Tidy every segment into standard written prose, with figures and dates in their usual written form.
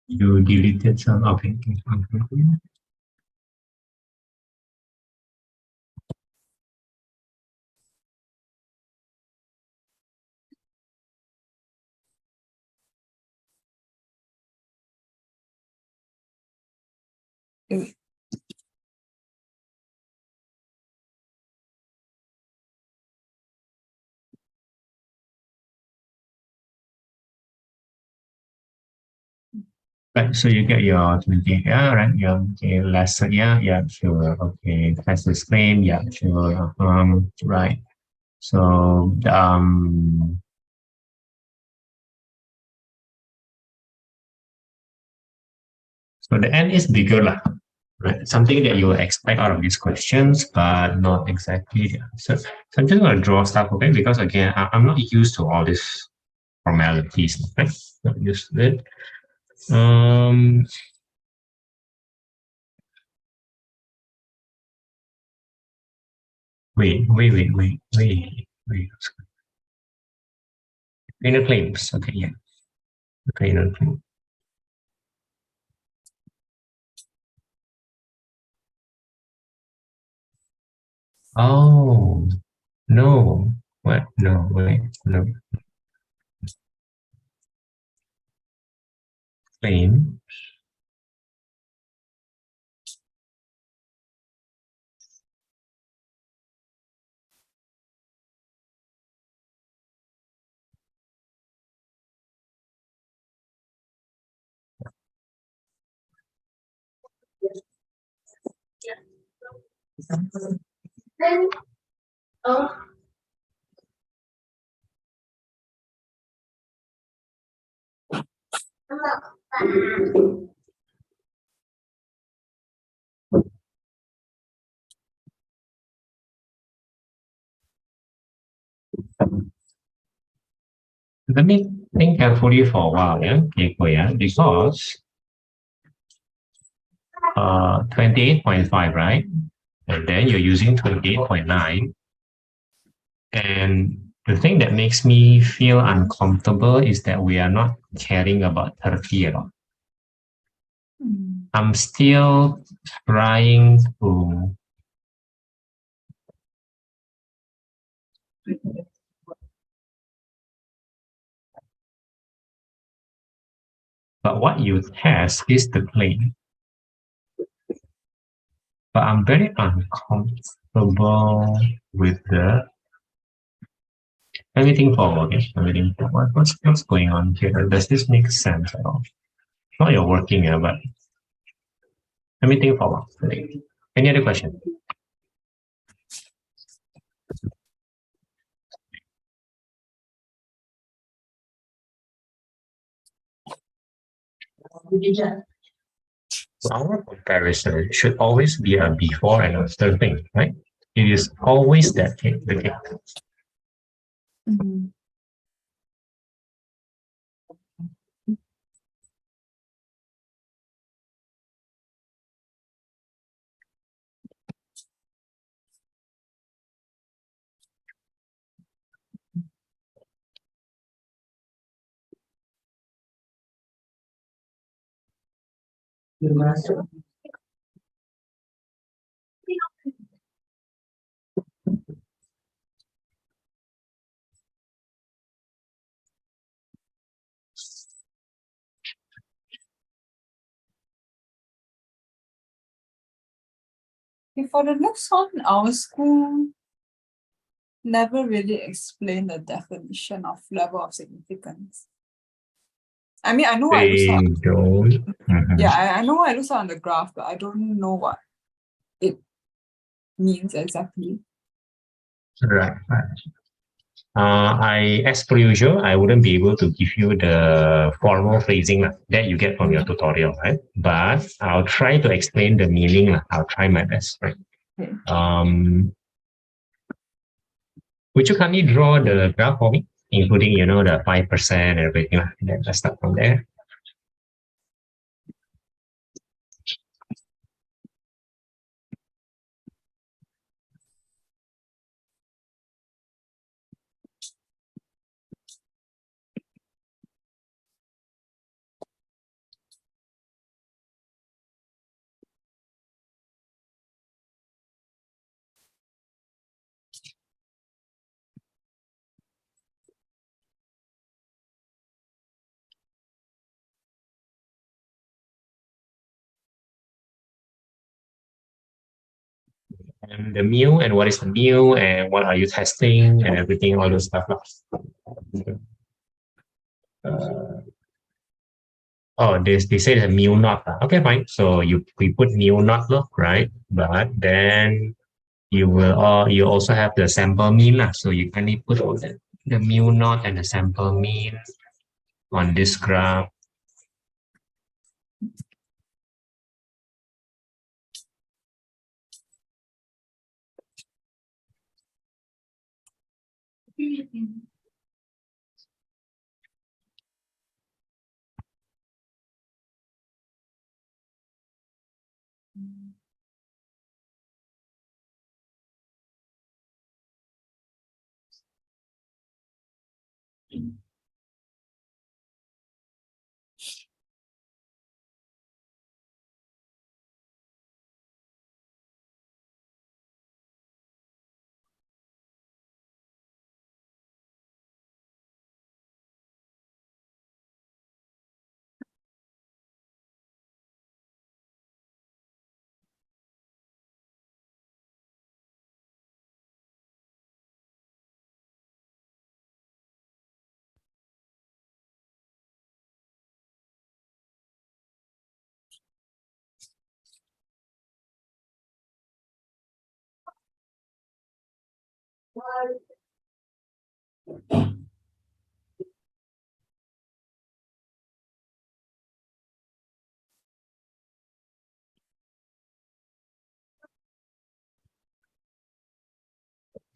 You deleted some. Okay. Right, so you get your 20, yeah, right, yeah, okay, lesson, yeah, yeah, sure, okay, class claim, yeah, sure, right. So, so the N is bigger, lah, right? Something that you expect out of these questions, but not exactly. Yeah. So I'm just going to draw stuff, okay? Because again, I'm not used to all these formalities, okay? Not used to it. Wait. Inner claims, okay, yeah. Okay, inner claim. Oh, no. What? No, wait, no. Claim. Let me think carefully for a while, yeah? Okay, yeah, because 28.5, right? And then you're using 28.9. And the thing that makes me feel uncomfortable is that we are not caring about 30 at all. I'm still trying to. But what you test is the claim. But I'm very uncomfortable with the. Let me think for a minute. Let me think for what's going on here. Does this make sense at all? Not you're working, but let me think for a while. Any other question? So our comparison should always be a before and after thing, right? It is always that the case. Mm-hmm. For the next one, our school never really explained the definition of level of significance. I mean, I know I saw. Yeah, I know I saw on the graph, but I don't know what it means exactly. Right. As per usual, I wouldn't be able to give you the formal phrasing that you get from your tutorial, right? But I'll try to explain the meaning. I'll try my best, right? Okay. Would you kindly draw the graph for me, including, the 5% and everything? And then let's start from there. and the mu, and what is the mu, and what are you testing, and everything, all those stuff. Oh, they say the mu naught. Okay, fine. So we put mu naught, right? But then you also have the sample mean. So you can put the mu naught and the sample mean on this graph.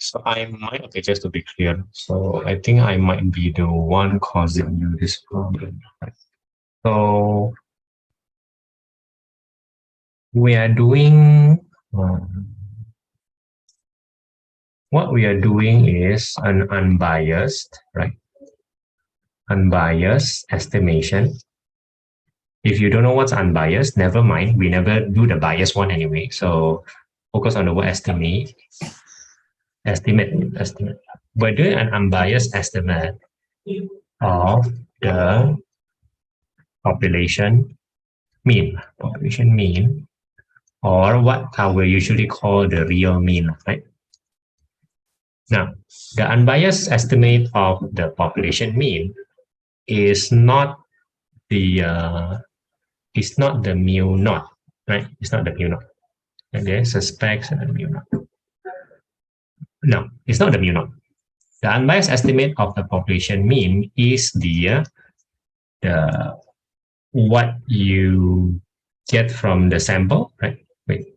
So I might, okay, just to be clear. So I think I might be the one causing you this problem. Right? So we are doing, what we are doing is an unbiased, right? Unbiased estimation. If you don't know what's unbiased, never mind. We never do the biased one anyway. So focus on the word estimate. Estimate. We're doing an unbiased estimate of the population mean, or what I will usually call the real mean, right? Now, the unbiased estimate of the population mean is not the mu naught, right? It's not the mu naught. Okay, suspects and the mu naught. No, it's not the mu naught. The unbiased estimate of the population mean is the what you get from the sample, right? Wait,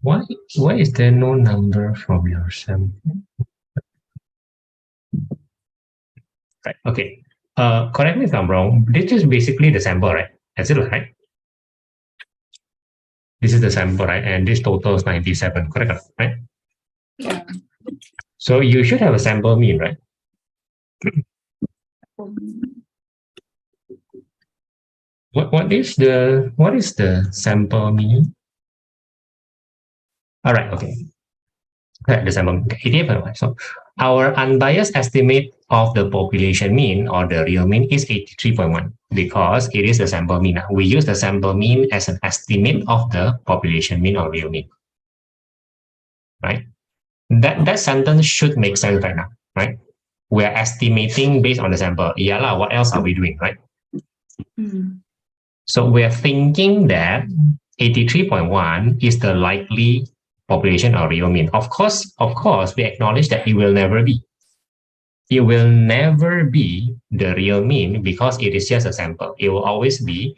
why is there no number from your sample? Right. Okay. Correct me if I'm wrong. This is basically the sample, right? Is it right? This is the sample, right? And this total is 97, correct? Right? Yeah. So you should have a sample mean, right? What is the sample mean? All right, okay. The sample 88.1. So our unbiased estimate of the population mean or the real mean is 83.1 because it is the sample mean. We use the sample mean as an estimate of the population mean or real mean. Right? That sentence should make sense right now, right? We're estimating based on the sample. Yeah, what else are we doing, right? So we're thinking that 83.1 is the likely population or real mean. Of course, we acknowledge that it will never be. It will never be the real mean because it is just a sample. It will always be,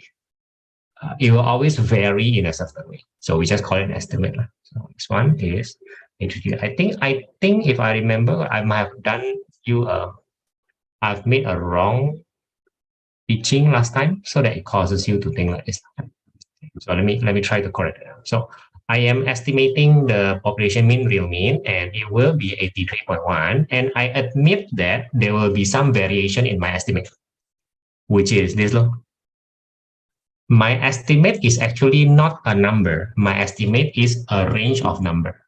it will always vary in a certain way. So we just call it an estimate. So this one is, I think if I remember, I might have done you I've made a wrong teaching last time so that it causes you to think like this. So let me try to correct it. So I am estimating the population mean, real mean, and it will be 83.1. And I admit that there will be some variation in my estimate, which is this look. My estimate is actually not a number. My estimate is a range of number.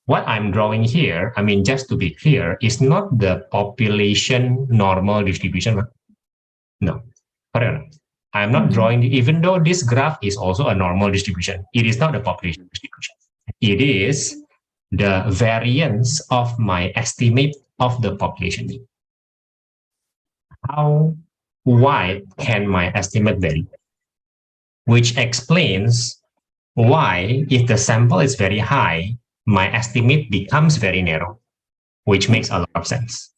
What I'm drawing here, I mean, just to be clear, is not the population normal distribution. No, I'm not drawing, even though this graph is also a normal distribution, it is not a population distribution. It is the variance of my estimate of the population. How wide can my estimate vary? Which explains why, if the sample is very high, my estimate becomes very narrow, which makes a lot of sense.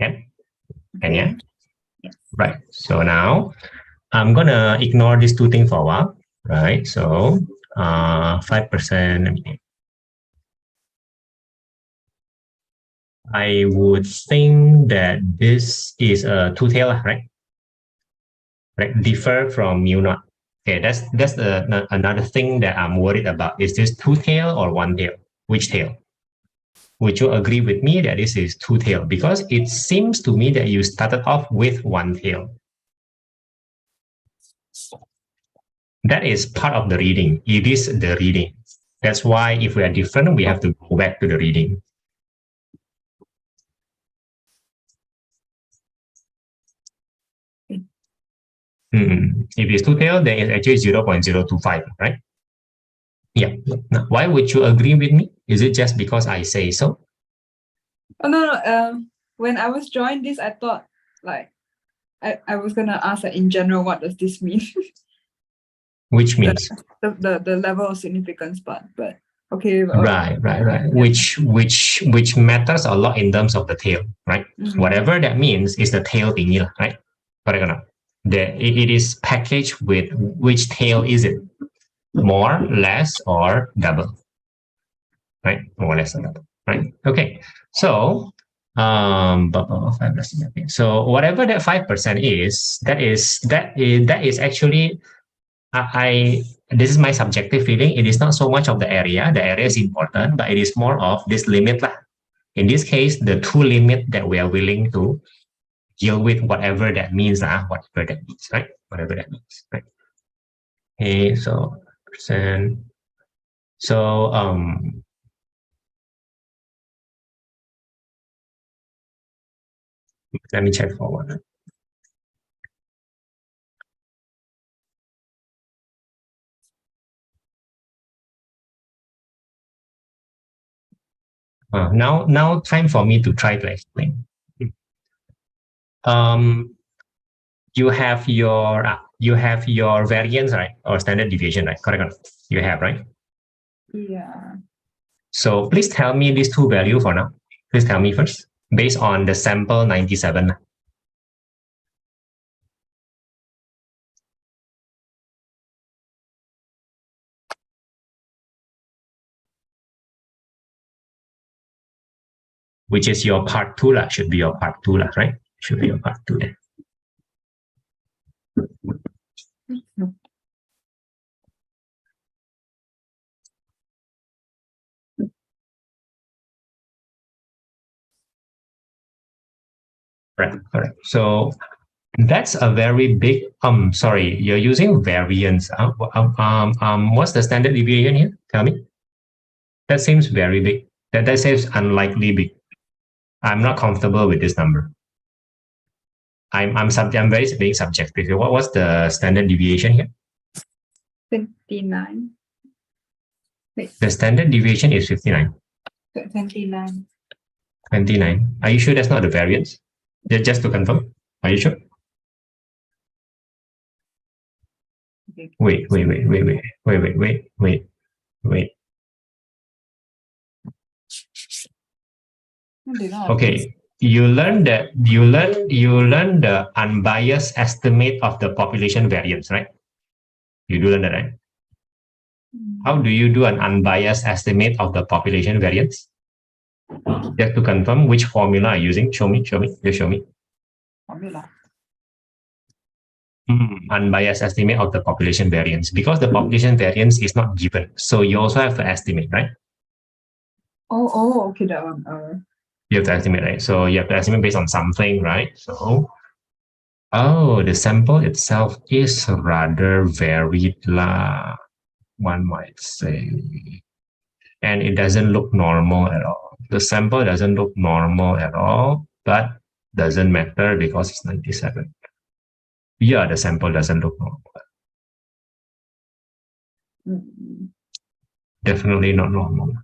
Okay? And yeah? Right. So now I'm gonna ignore these two things for a while, right? So 5%. I would think that this is a two-tail, right? Right, differ from mu naught. Okay, that's another thing that I'm worried about. Is this two-tail or one-tail? Which tail? Would you agree with me that this is two-tail? Because it seems to me that you started off with one tail. That is part of the reading. It is the reading. That's why if we are different, we have to go back to the reading. If it's two-tailed, then it's actually 0.025, right? Yeah. Now, why would you agree with me? Is it just because I say so? Oh, no. When I was drawing this, I thought like I was gonna ask like, in general, what does this mean? Which means the level of significance part, but okay. Right. Yeah. Which matters a lot in terms of the tail, right? Whatever that means is the tail thingy, right? Correct or not? It is packaged with which tail is it? More, less, or double? Right? More, less, or double. Right? Okay. So so whatever that 5% is, that is actually this is my subjective feeling. It is not so much of the area. The area is important, but it is more of this limit. In this case, the two limit that we are willing to deal with, whatever that means, whatever that means, right? Whatever that means, right? Okay, so percent. So let me check forward. Now time for me to try to explain. You have your variance, right, or standard deviation, right? Correct. You have, right? Yeah. So please tell me these two values for now. Please tell me first, based on the sample 97. Which is your part 2, should be your part 2, right? Should be your part 2 there. Right, correct. So that's a very big, sorry, you're using variance. What's the standard deviation here? Tell me. That seems very big. That seems unlikely big. I'm not comfortable with this number. I'm very being subjective. What's the standard deviation here? 29. Wait. The standard deviation is 59. 29. 29. Are you sure that's not the variance? Just to confirm. Are you sure? Okay. Wait. Okay. You learn the unbiased estimate of the population variance, right? You do learn that, right? How do you do an unbiased estimate of the population variance? Just to confirm, which formula are you using? Show me. Just show me. Formula. Unbiased estimate of the population variance, because the population variance is not given. So you also have to estimate, right? Oh, okay, that one. You have to estimate, right? So you have to estimate based on something, right? So, the sample itself is rather varied, one might say. And it doesn't look normal at all. The sample doesn't look normal at all, but doesn't matter because it's 97. Yeah, the sample doesn't look normal. Definitely not normal.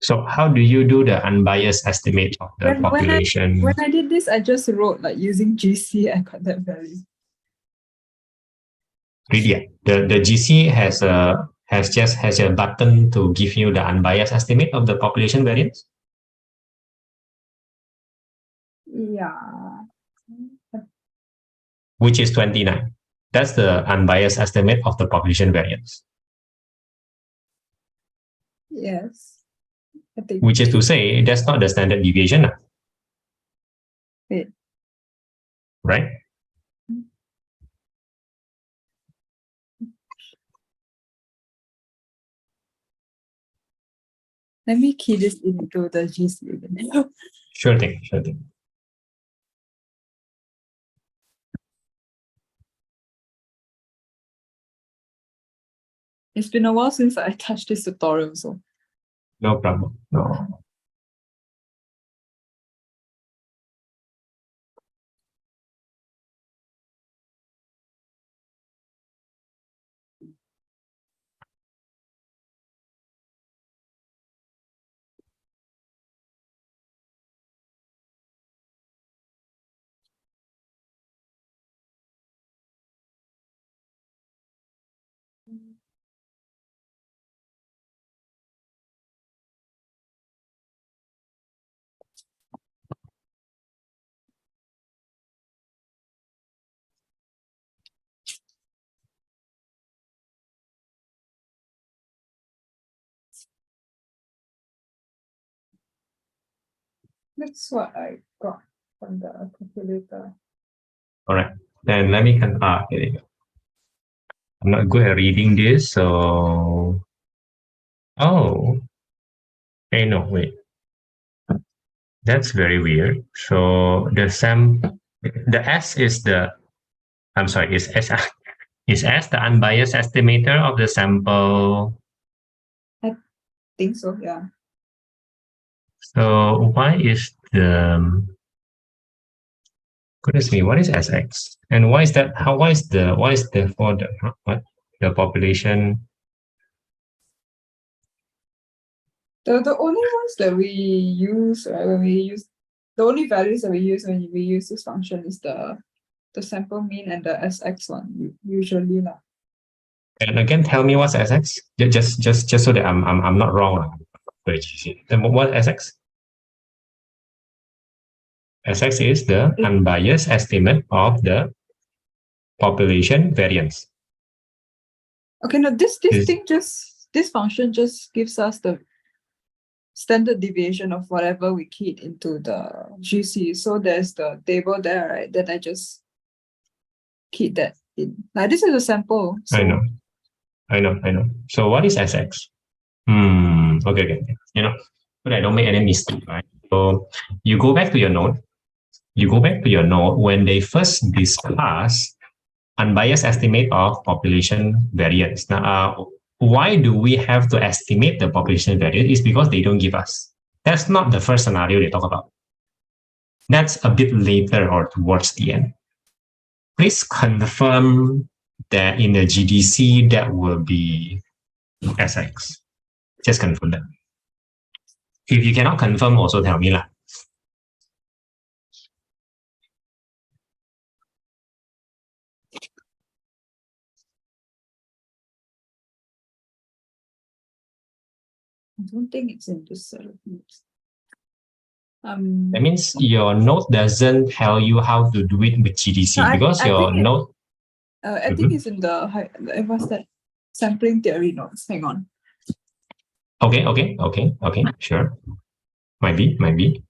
So how do you do the unbiased estimate of the population? When I did this, I just wrote like using GC, I got that value. Really, the GC has a button to give you the unbiased estimate of the population variance. Yeah. Which is 29. That's the unbiased estimate of the population variance. Yes. I think. Which is to say, that's not the standard deviation. Wait. Right? Let me key this into the GC again. Sure thing, sure thing. It's been a while since I touched this tutorial, so. No problem. No. That's what I got from the calculator. All right. Then let me here you go. I'm not good at reading this, so hey, no, wait. That's very weird. So the S is the is S is S the unbiased estimator of the sample? I think so, yeah. So why is goodness me, what is SX? And why is that for the population? The only ones that we use the only values that we use when we use this function is the sample mean and the SX one usually lah. And again, tell me what's SX? Just so that I'm not wrong. Then what SX? SX is the unbiased estimate of the population variance. Okay, no, this function just gives us the standard deviation of whatever we keyed into the GC. So there's the table there, right? That I just keyed that in. Now this is a sample. So I know. So what is SX? Okay. But I don't make any mistake, right? So you go back to your note. When they first discuss unbiased estimate of population variance. Now, why do we have to estimate the population variance? Is because they don't give us. That's not the first scenario they talk about. That's a bit later or towards the end. Please confirm that in the GDC that will be SX. Just confirm that. If you cannot confirm, also tell me lah. I don't think it's in this set of notes. That means your note doesn't tell you how to do it with GDC because your note. I think it's in the what's that sampling theory notes. Hang on. Okay. Sure. Might be.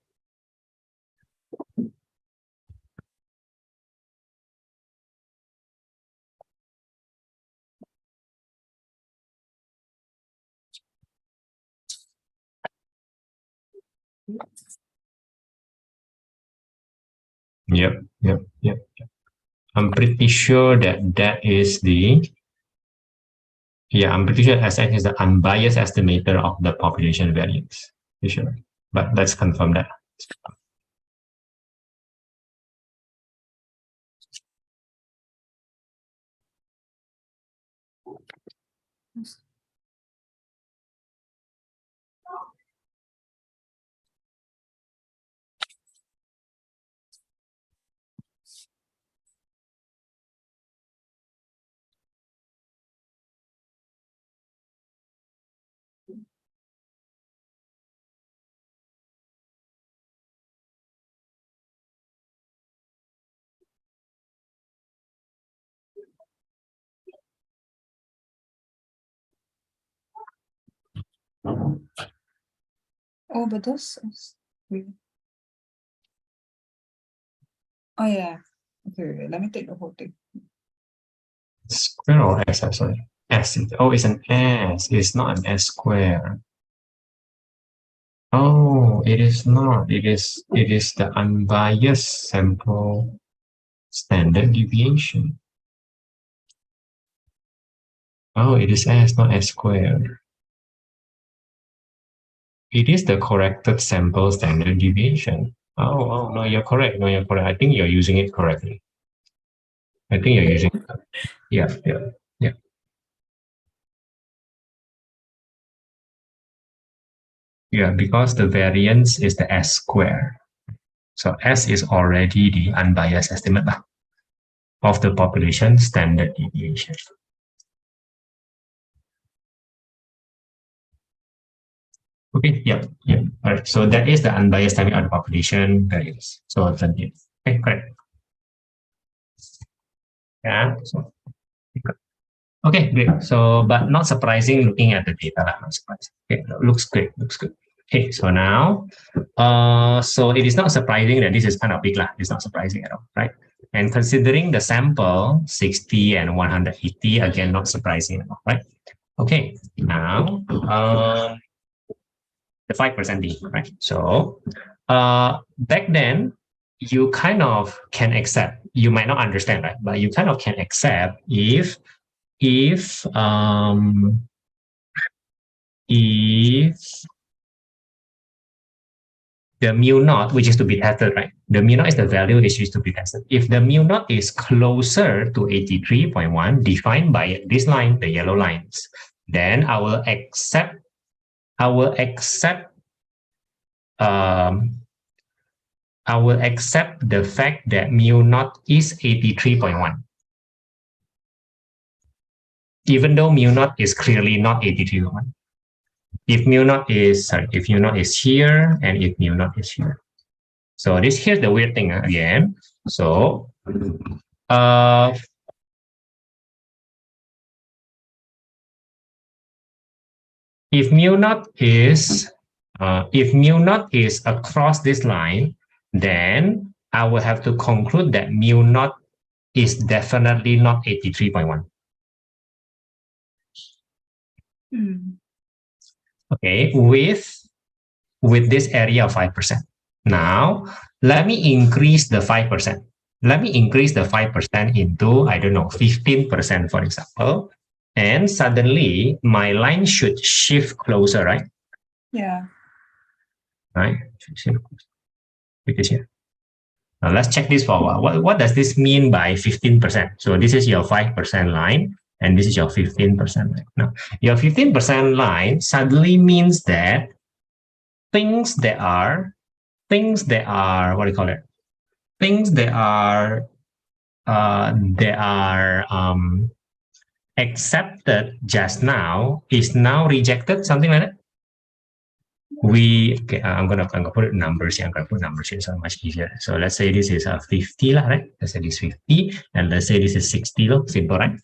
Yep. I'm pretty sure that is the. Yeah, I'm pretty sure SX is the unbiased estimator of the population variance. Sure. But let's confirm that. Oh, but those. Oh yeah. Okay, let me take the whole thing. Square or S? Sorry. S. Oh, it's an S. It's not an S square. Oh, it is not. It is the unbiased sample standard deviation. Oh, it is S, not S squared. It is the corrected sample standard deviation. Oh, no, you're correct. No, you're correct. I think you're using it correctly. I think you're using it. Yeah. Yeah, because the variance is the S square. So S is already the unbiased estimate of the population standard deviation. Okay, yeah. All right. So that is the unbiased estimate of the population variance. So okay, correct. Yeah. So, okay, great. So, but not surprising looking at the data, not surprising. Okay, looks great, looks good. Okay, so now, so it is not surprising that this is kind of big lah. It's not surprising at all, right? And considering the sample 60 and 180, again, not surprising at all, right? Okay, now, the 5% D, right? So, back then, you kind of can accept, you might not understand, right? But you kind of can accept if the mu naught, which is to be tested, right? The mu naught is the value which is to be tested. If the mu naught is closer to 83.1, defined by this line, the yellow lines, then I will accept the fact that mu naught is 83.1. Even though mu naught is clearly not 83.1. If mu naught is here and if mu naught is here. So here's the weird thing again. So if mu naught is across this line, then I will have to conclude that mu naught is definitely not 83.1. Okay, with this area of 5%. Now, let me increase the 5%. Let me increase the 5% into, I don't know, 15%, for example. And suddenly, my line should shift closer, right? Yeah. Right? Because here. Now, let's check this for a while. What does this mean by 15%? So this is your 5% line, and this is your 15% line. Now, your 15% line suddenly means that things that are what do you call it? Things that are accepted just now is now rejected, something like that. I'm gonna put numbers here. I'm gonna put numbers here, so much easier. So let's say this is 50 lah, right? Let's say this is 50, and let's say this is 60 loh. Simple, right?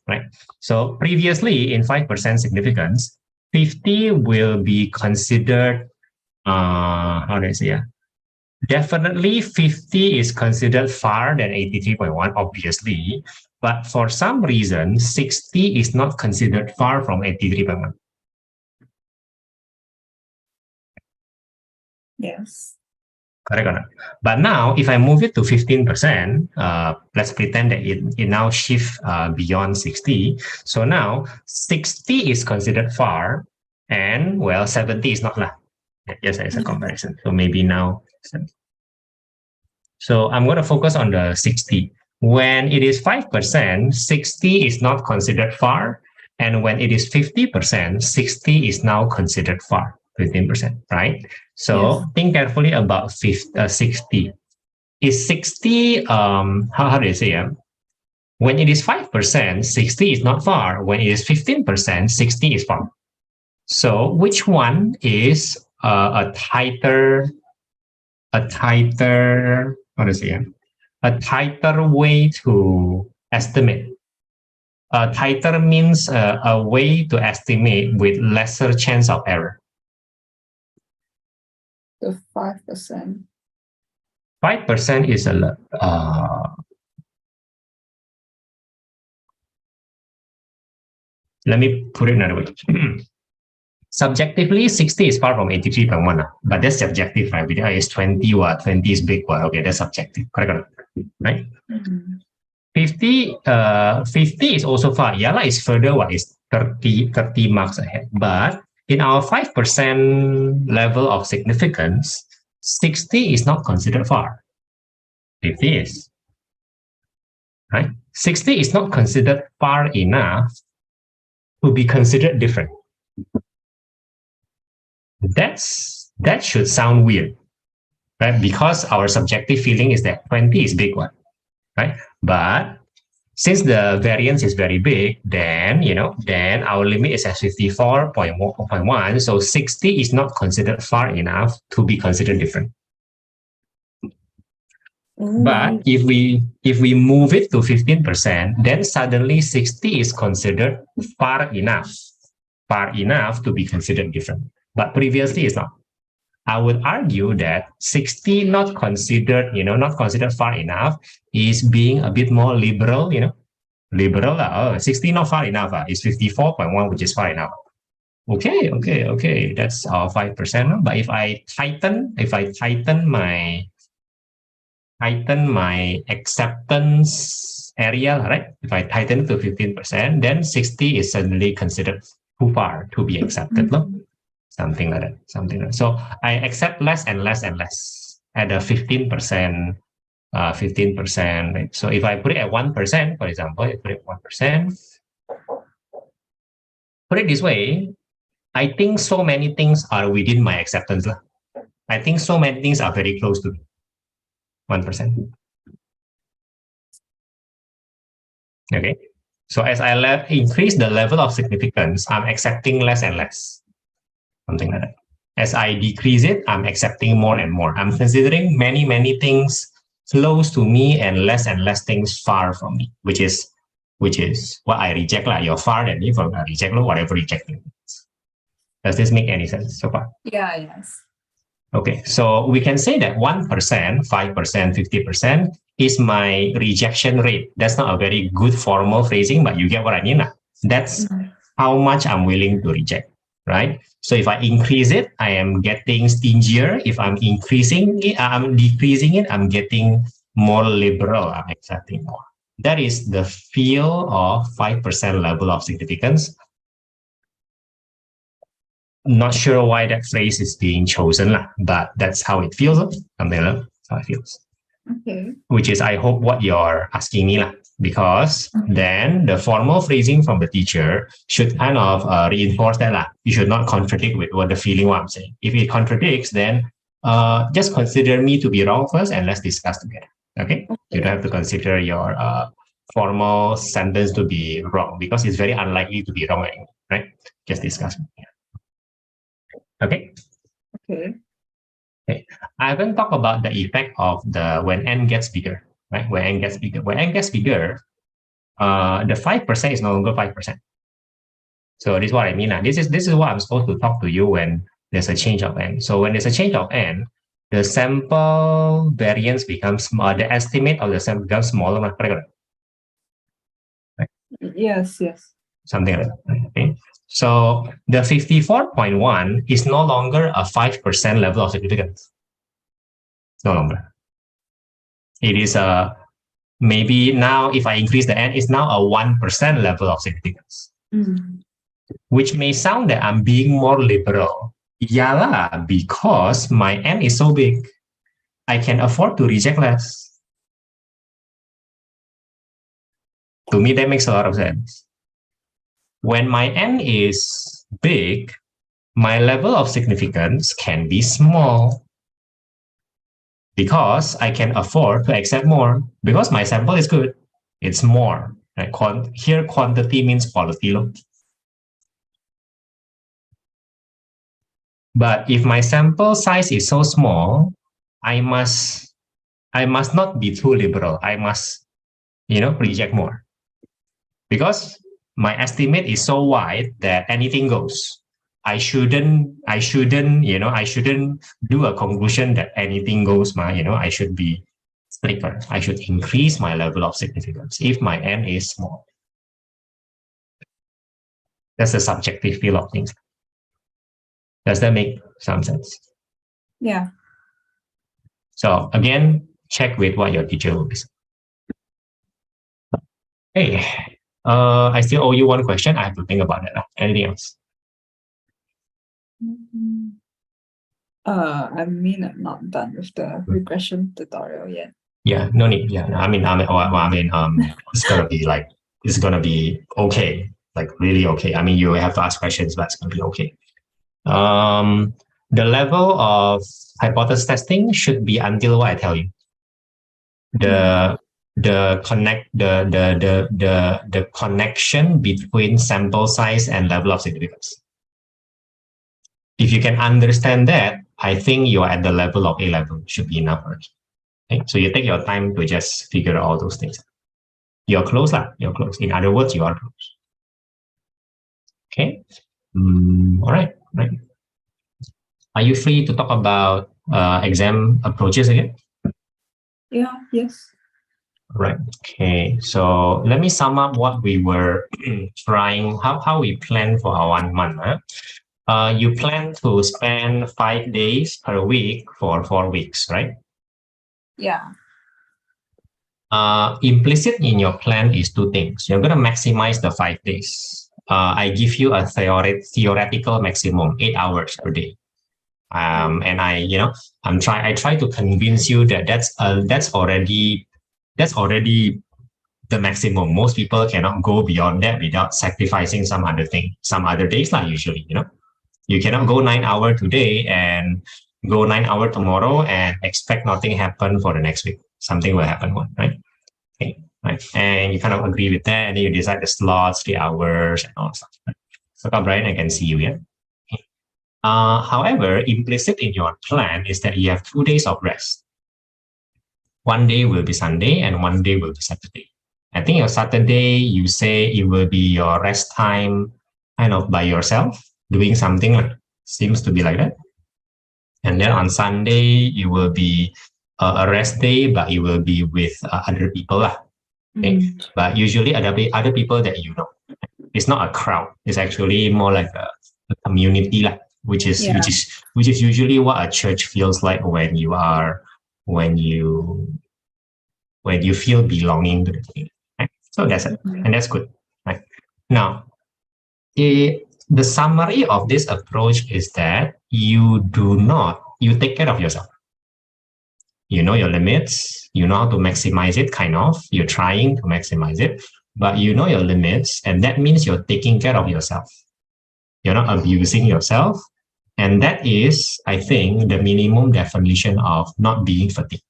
Right? So previously in 5% significance, 50 will be considered how do I say? Definitely 50 is considered far than 83.1, obviously, but for some reason 60 is not considered far from 83.1. Yes. Correct or not? But now, if I move it to 15%, let's pretend that it now shifts beyond 60. So now 60 is considered far, and well, 70 is not lah. Yes, it's a comparison. So maybe now. So I'm going to focus on the 60. When it is 5%, 60 is not considered far. And when it is 50%, 60 is now considered far, 15%, right? So think carefully about 60. Is 60, how do you say it? When it is 5%, 60 is not far. When it is 15%, 60 is far. So which one is a tighter, how to say it? A tighter way to estimate? Tighter means a way to estimate with lesser chance of error. The 5%. 5% is a let me put it another way. Subjectively, 60 is far from 83.1, but that's subjective, right? It's 20, what? 20 is big, what? Okay, that's subjective, correct? Right? 50 is also far. Yala is further, what? Is 30 marks ahead. But in our 5% level of significance, 60 is not considered far. 50 is. Right? 60 is not considered far enough to be considered different. That should sound weird, right? Because our subjective feeling is that 20 is big one, right? But since the variance is very big, then then our limit is at 54.1. So 60 is not considered far enough to be considered different. But if we move it to 15%, then suddenly 60 is considered far enough to be considered different. But previously it's not. I would argue that 60 not considered far enough is being a bit more liberal, liberal. 60 not far enough. It's 54.1, which is far enough. Okay. That's our 5%. But if I tighten my acceptance area, right? If I tighten to 15%, then 60 is suddenly considered too far to be accepted. Something like that. So I accept less and less and less at a 15%. 15%. Right? So if I put it at 1%, for example, I put it 1%. Put it this way, I think so many things are within my acceptance. I think so many things are very close to 1%. Okay. So as I increase the level of significance, I'm accepting less and less. Something like that. As I decrease it, I'm accepting more and more. I'm considering many, many things close to me and less things far from me, which is what I reject. Like you're far than me from I reject whatever rejecting. Does this make any sense so far? Yeah, yes. Okay, so we can say that 1%, 5%, 50% is my rejection rate. That's not a very good formal phrasing, but you get what I mean. That's how much I'm willing to reject, right? So if I increase it, I am getting stingier. If I'm decreasing it, I'm getting more liberal. I'm accepting more. That is the feel of 5% level of significance. Not sure why that phrase is being chosen, but that's how it feels. Something like how it feels. Okay. Which is, I hope, what you're asking me, because then the formal phrasing from the teacher should kind of reinforce that. You should not contradict with what I'm saying. If it contradicts, then just consider me to be wrong first, and let's discuss together. Okay? You don't have to consider your formal sentence to be wrong, because it's very unlikely to be wrong anyway, right? Just discuss. Okay. I haven't talked about the effect of when n gets bigger, right? When n gets bigger, the 5% is no longer 5%. So this is what I mean. This is what I'm supposed to talk to you when there's a change of n. So when there's a change of n, the sample variance becomes smaller. The estimate of the sample becomes smaller. Right? Yes. Something like that. Okay. So the 54.1 is no longer a 5% level of significance. No longer. It is maybe now if I increase the n, it's now a 1% level of significance. Which may sound that I'm being more liberal Yala, because my N is so big, I can afford to reject less. To me, that makes a lot of sense. When my N is big, my level of significance can be small because I can afford to accept more because my sample is good. It's more. Right? Here, quantity means quality. But if my sample size is so small, I must not be too liberal. I must, reject more because my estimate is so wide that anything goes. I shouldn't, I shouldn't do a conclusion that anything goes. I should be stricter. I should increase my level of significance if my N is small. That's the subjective feel of things. Does that make some sense? Yeah. So again, check with what your teacher will be. Hey, I still owe you one question. I have to think about that. Anything else? I'm not done with the regression tutorial yet. Yeah, no need. Yeah, it's gonna be okay, like really okay. I mean, you have to ask questions, but it's gonna be okay. The level of hypothesis testing should be until what I tell you. The connection between sample size and level of significance. If you can understand that, I think you're at the level of A level, should be enough. Okay? So you take your time to just figure out all those things. You're close, you're close. In other words, you are close. Okay. All right. Right. Are you free to talk about exam approaches again? Yeah. Yes. Right. Okay. So let me sum up what we were trying, how we plan for our 1 month. You plan to spend 5 days per week for 4 weeks, right? Yeah. Implicit in your plan is 2 things. You're going to maximize the 5 days. I give you a theoretical maximum 8 hours per day. And I try to convince you that that's already the maximum. Most people cannot go beyond that without sacrificing some other thing, some other days, usually, you cannot go 9 hours today and go 9 hours tomorrow and expect nothing happen for the next week. Something will happen, right? Okay, right. And you kind of agree with that, and then you decide the slots, 3 hours, and all stuff. Right? So come right, I can see you, yeah. However, implicit in your plan is that you have 2 days of rest. 1 day will be Sunday and 1 day will be Saturday. I think your Saturday, you say it will be your rest time kind of by yourself, doing something seems to be like that. And then on Sunday, it will be a rest day, but it will be with other people. Okay? But usually other people that you know. It's not a crowd. It's actually more like a community, which is usually what a church feels like when you feel belonging to the community. Right? So that's it, and that's good. Right? Now, the summary of this approach is that you take care of yourself. You know your limits, you know how to maximize it, kind of. You're trying to maximize it, but you know your limits, and that means you're taking care of yourself. You're not abusing yourself. And that is, I think, the minimum definition of not being fatigued.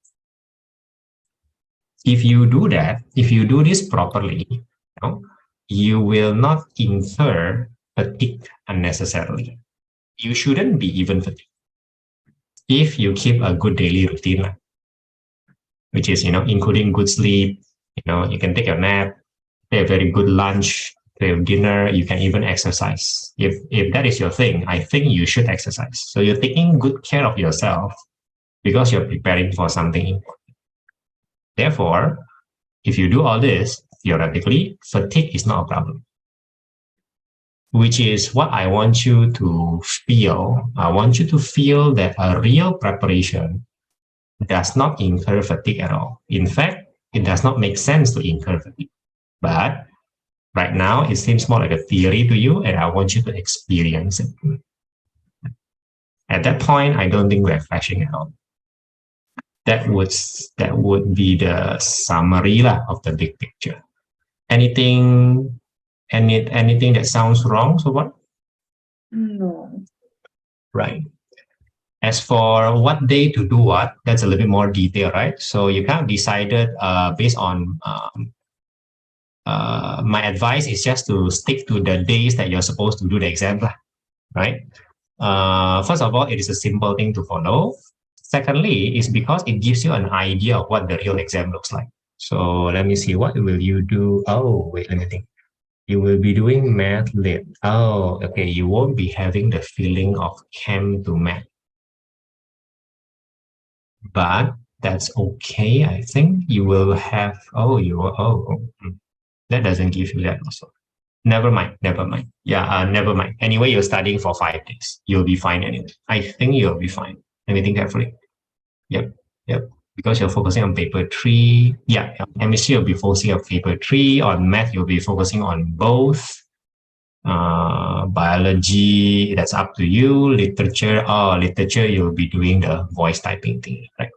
If you do that, if you do this properly, you will not incur fatigue unnecessarily. You shouldn't be even fatigued if you keep a good daily routine, which is, including good sleep. You can take your nap, take a very good lunch, take dinner. You can even exercise. If that is your thing, I think you should exercise. So you're taking good care of yourself because you're preparing for something important. Therefore, if you do all this, theoretically, fatigue is not a problem. Which is what I want you to feel. I want you to feel that a real preparation does not incur fatigue at all. In fact, it does not make sense to incur fatigue. But right now, it seems more like a theory to you, and I want you to experience it. At that point, I don't think we're clashing at all. That would be the summary of the big picture. Anything that sounds wrong, so what? No. Right. As for what day to do what, that's a little bit more detail, right? So you kind of decided based on my advice is just to stick to the days that you're supposed to do the exam, right? First of all, it is a simple thing to follow. Secondly, is because it gives you an idea of what the real exam looks like. So let me see, what will you do? Oh, wait, let me think. You will be doing math lit. Oh, okay. You won't be having the feeling of chem to math. But that's okay. I think you will have, that doesn't give you that also. Never mind. Yeah, never mind. Anyway, you're studying for 5 days. You'll be fine anyway. I think you'll be fine. Let me think carefully. Yep. Because you're focusing on paper 3. Yeah, chemistry you'll be focusing on paper 3. On math, you'll be focusing on both. Biology, that's up to you. Literature, you'll be doing the voice typing thing, right?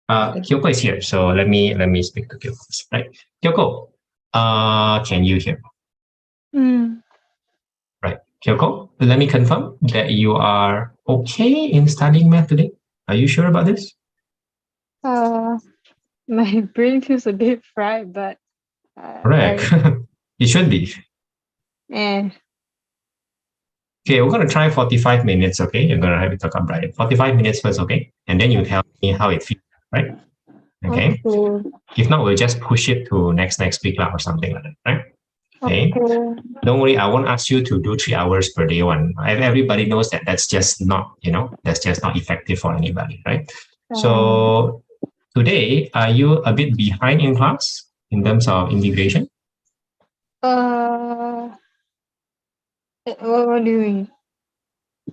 Kyoko is here, so let me speak to Kyoko. Right, Kyoko, can you hear? Right, Kyoko, let me confirm that you are okay in studying math today. Are you sure about this? My brain feels a bit fried, but correct. It should be. Okay, we're gonna try 45 minutes. Okay, you're gonna have to talk about it. 45 minutes first, okay, and then you tell me how it feels, right? Okay. If not, we'll just push it to next week or something like that, right? Okay. Don't worry, I won't ask you to do 3 hours per day one. Everybody knows that that's just not, that's just not effective for anybody, right? So today, are you a bit behind in class in terms of integration? What do you mean?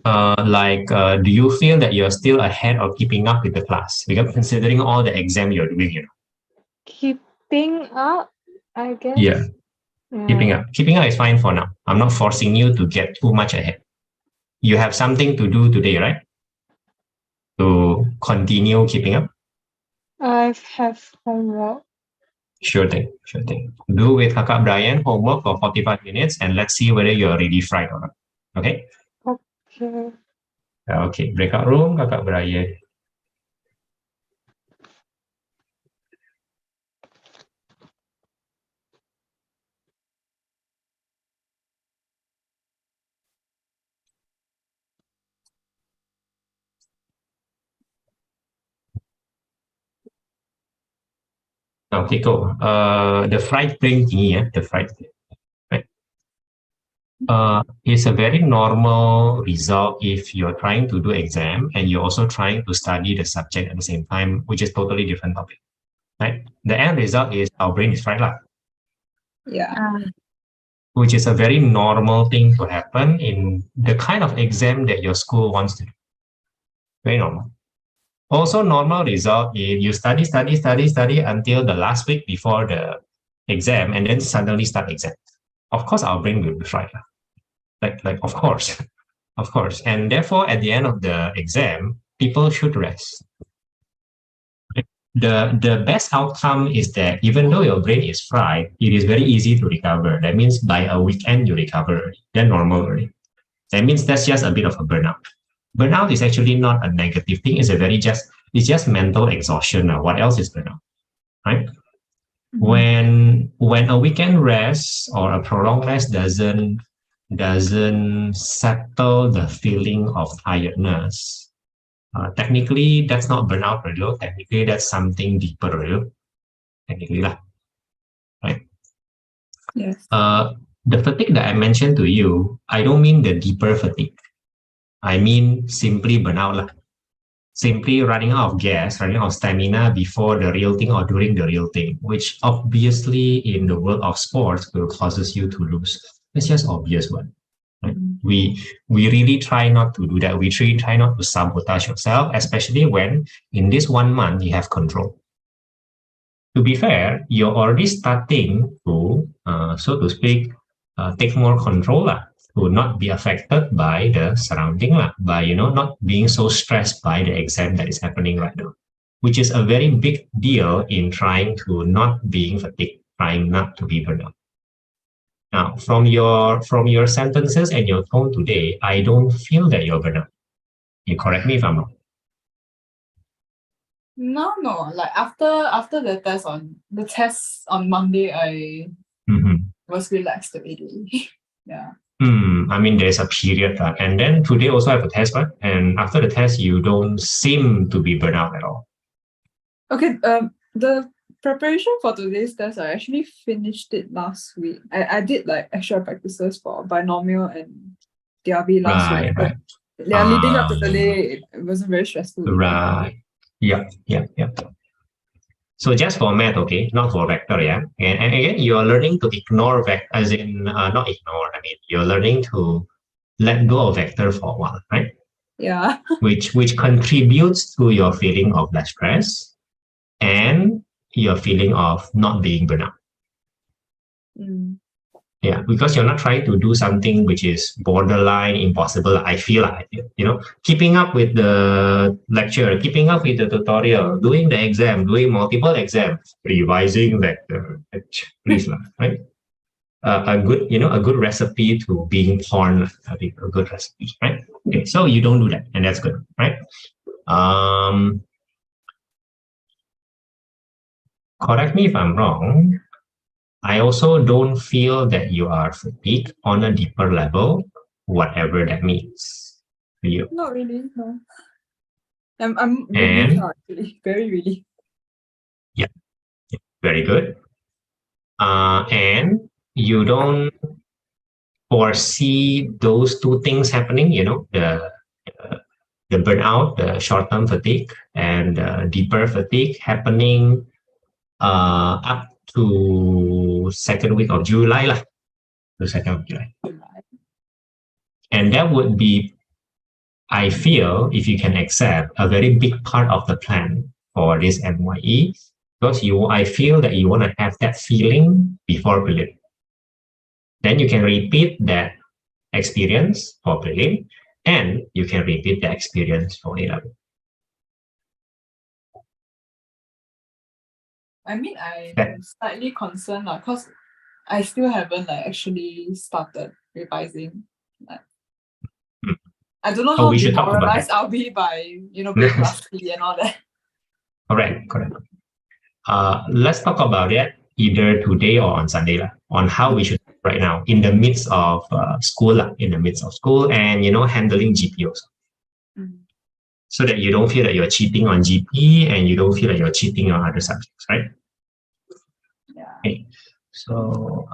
Do you feel that you're still ahead or keeping up with the class? Because considering all the exam you're doing, Keeping up, I guess. Yeah. Keeping up is fine for now. I'm not forcing you to get too much ahead. You have something to do today, right? To continue keeping up. I have homework. Sure thing. Do with Kakak Brian homework for 45 minutes and let's see whether you're really fried or not. Okay? Okay, breakout room, Kakak Brian. Okay, go. The fried brain thingy, the fried brain. Right? It's a very normal result if you're trying to do exam and you're also trying to study the subject at the same time, which is totally different topic. Right? The end result is our brain is fried up. Yeah. Which is a very normal thing to happen in the kind of exam that your school wants to do. Very normal. Also, normal result if you study until the last week before the exam and then suddenly start exam. Of course, our brain will be fried. Of course. And therefore, at the end of the exam, people should rest. The best outcome is that even though your brain is fried, it is very easy to recover. That means by a weekend, you recover. Then normal already. That means that's just a bit of a burnout. Burnout is actually not a negative thing. It's just mental exhaustion. What else is burnout, right? When a weekend rest or a prolonged rest doesn't settle the feeling of tiredness, technically that's not burnout, really. Technically that's something deeper, really. Technically, right? Yes. The fatigue that I mentioned to you, I don't mean the deeper fatigue. I mean simply burnout, simply running out of gas, running out of stamina before the real thing or during the real thing, which obviously in the world of sports will causes you to lose. It's just obvious one. Right? We really try not to do that. We really try not to sabotage yourself, especially when in this 1 month you have control. To be fair, you're already starting to, so to speak, take more control to not be affected by the surrounding, by, not being so stressed by the exam that is happening right now, which is a very big deal in trying to not being fatigued, trying not to be burnout. Now, from your sentences and your tone today, I don't feel that you're burnout. You correct me if I'm wrong. No. Like after the test on Monday, I was relaxed already. Yeah. I mean, there's a period, and then today also have a test, right? And after the test, you don't seem to be burnt out at all. Okay. The preparation for today's test, I actually finished it last week. I did like extra practices for binomial and DRB last week. Right. Yeah, leading up to today, it wasn't very stressful. Right. Yeah. So just for math, okay, not for vector, yeah. And again, you're learning to ignore vector, as in not ignore. I mean, you're learning to let go of vector for a while, right? Yeah. Which contributes to your feeling of less stress and your feeling of not being burnout. Yeah, because you're not trying to do something which is borderline impossible. I feel like, keeping up with the lecture, keeping up with the tutorial, doing the exam, doing multiple exams, revising vector, please, right? A good recipe to being porn. I think a good recipe, right? Okay, so you don't do that, and that's good, right? Correct me if I'm wrong. I also don't feel that you are fatigued on a deeper level, whatever that means for you. Not really, no. I'm relieved, actually. Very relieved. Yeah, very good. And you don't foresee those two things happening, the burnout, the short-term fatigue, and deeper fatigue happening up to second week of July, the 2nd of July. And that would be, I feel, if you can accept, a very big part of the plan for this MYE, because I feel that you want to have that feeling before prelim. Then you can repeat that experience for prelim, and you can repeat the experience for A-level. I mean, I'm slightly concerned because I still haven't actually started revising. I don't know how demoralized I'll be by being rusty and all that. Correct. Let's talk about it either today or on Sunday, on how we should right now in the midst of school, and handling GP also. So that you don't feel that you're cheating on GP and you don't feel that you're cheating on other subjects, right? Yeah. Okay. So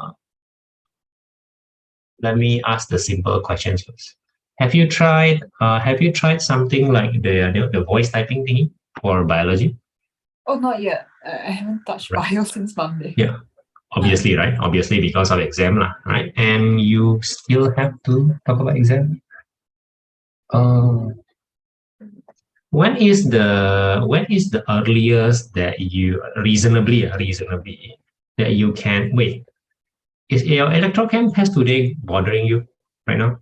let me ask the simple questions first. Have you tried something like the voice typing thingy for biology? Oh, not yet. I haven't touched bio since Monday. Yeah. Obviously, right? Obviously because of exam, right? And you still have to talk about exam. When is the earliest that you reasonably that you can wait? Is your electrochem test today bothering you right now?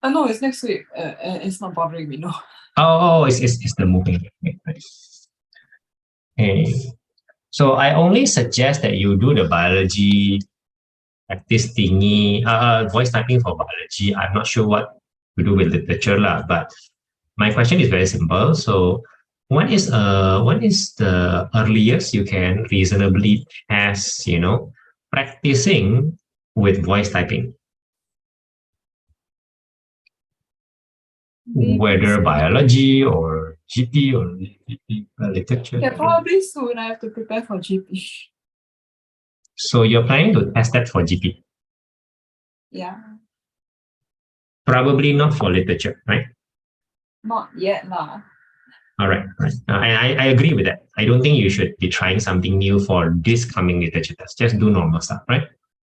No, it's next week. It's not bothering me, no. Oh, it's the moving. Okay. So I only suggest that you do the biology practice thingy, voice typing for biology. I'm not sure what to do with literature, but my question is very simple. So when is the earliest you can reasonably test, practicing with voice typing? Whether biology or GP or literature. Yeah, probably soon I have to prepare for GP. So you're planning to test that for GP? Yeah. Probably not for literature, right? Not yet, lah. All right. I agree with that. I don't think you should be trying something new for this coming literature test. Just do normal stuff, right?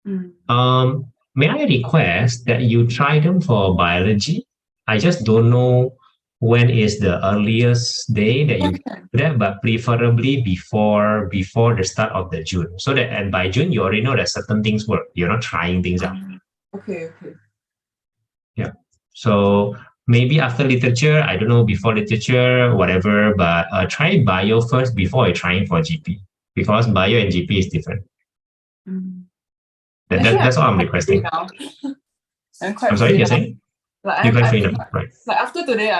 May I request that you try them for biology? I just don't know when is the earliest day that you can do that, but preferably before the start of the June, so that by June you already know that certain things work. You're not trying things out. Okay. So maybe after literature, I don't know, before literature, whatever, but try bio first before trying for GP, because bio and GP is different. Mm. That's all I'm quite free requesting. now. I'm quite I'm sorry, free you're now. saying? Like You're quite I'm free now, right? like after today,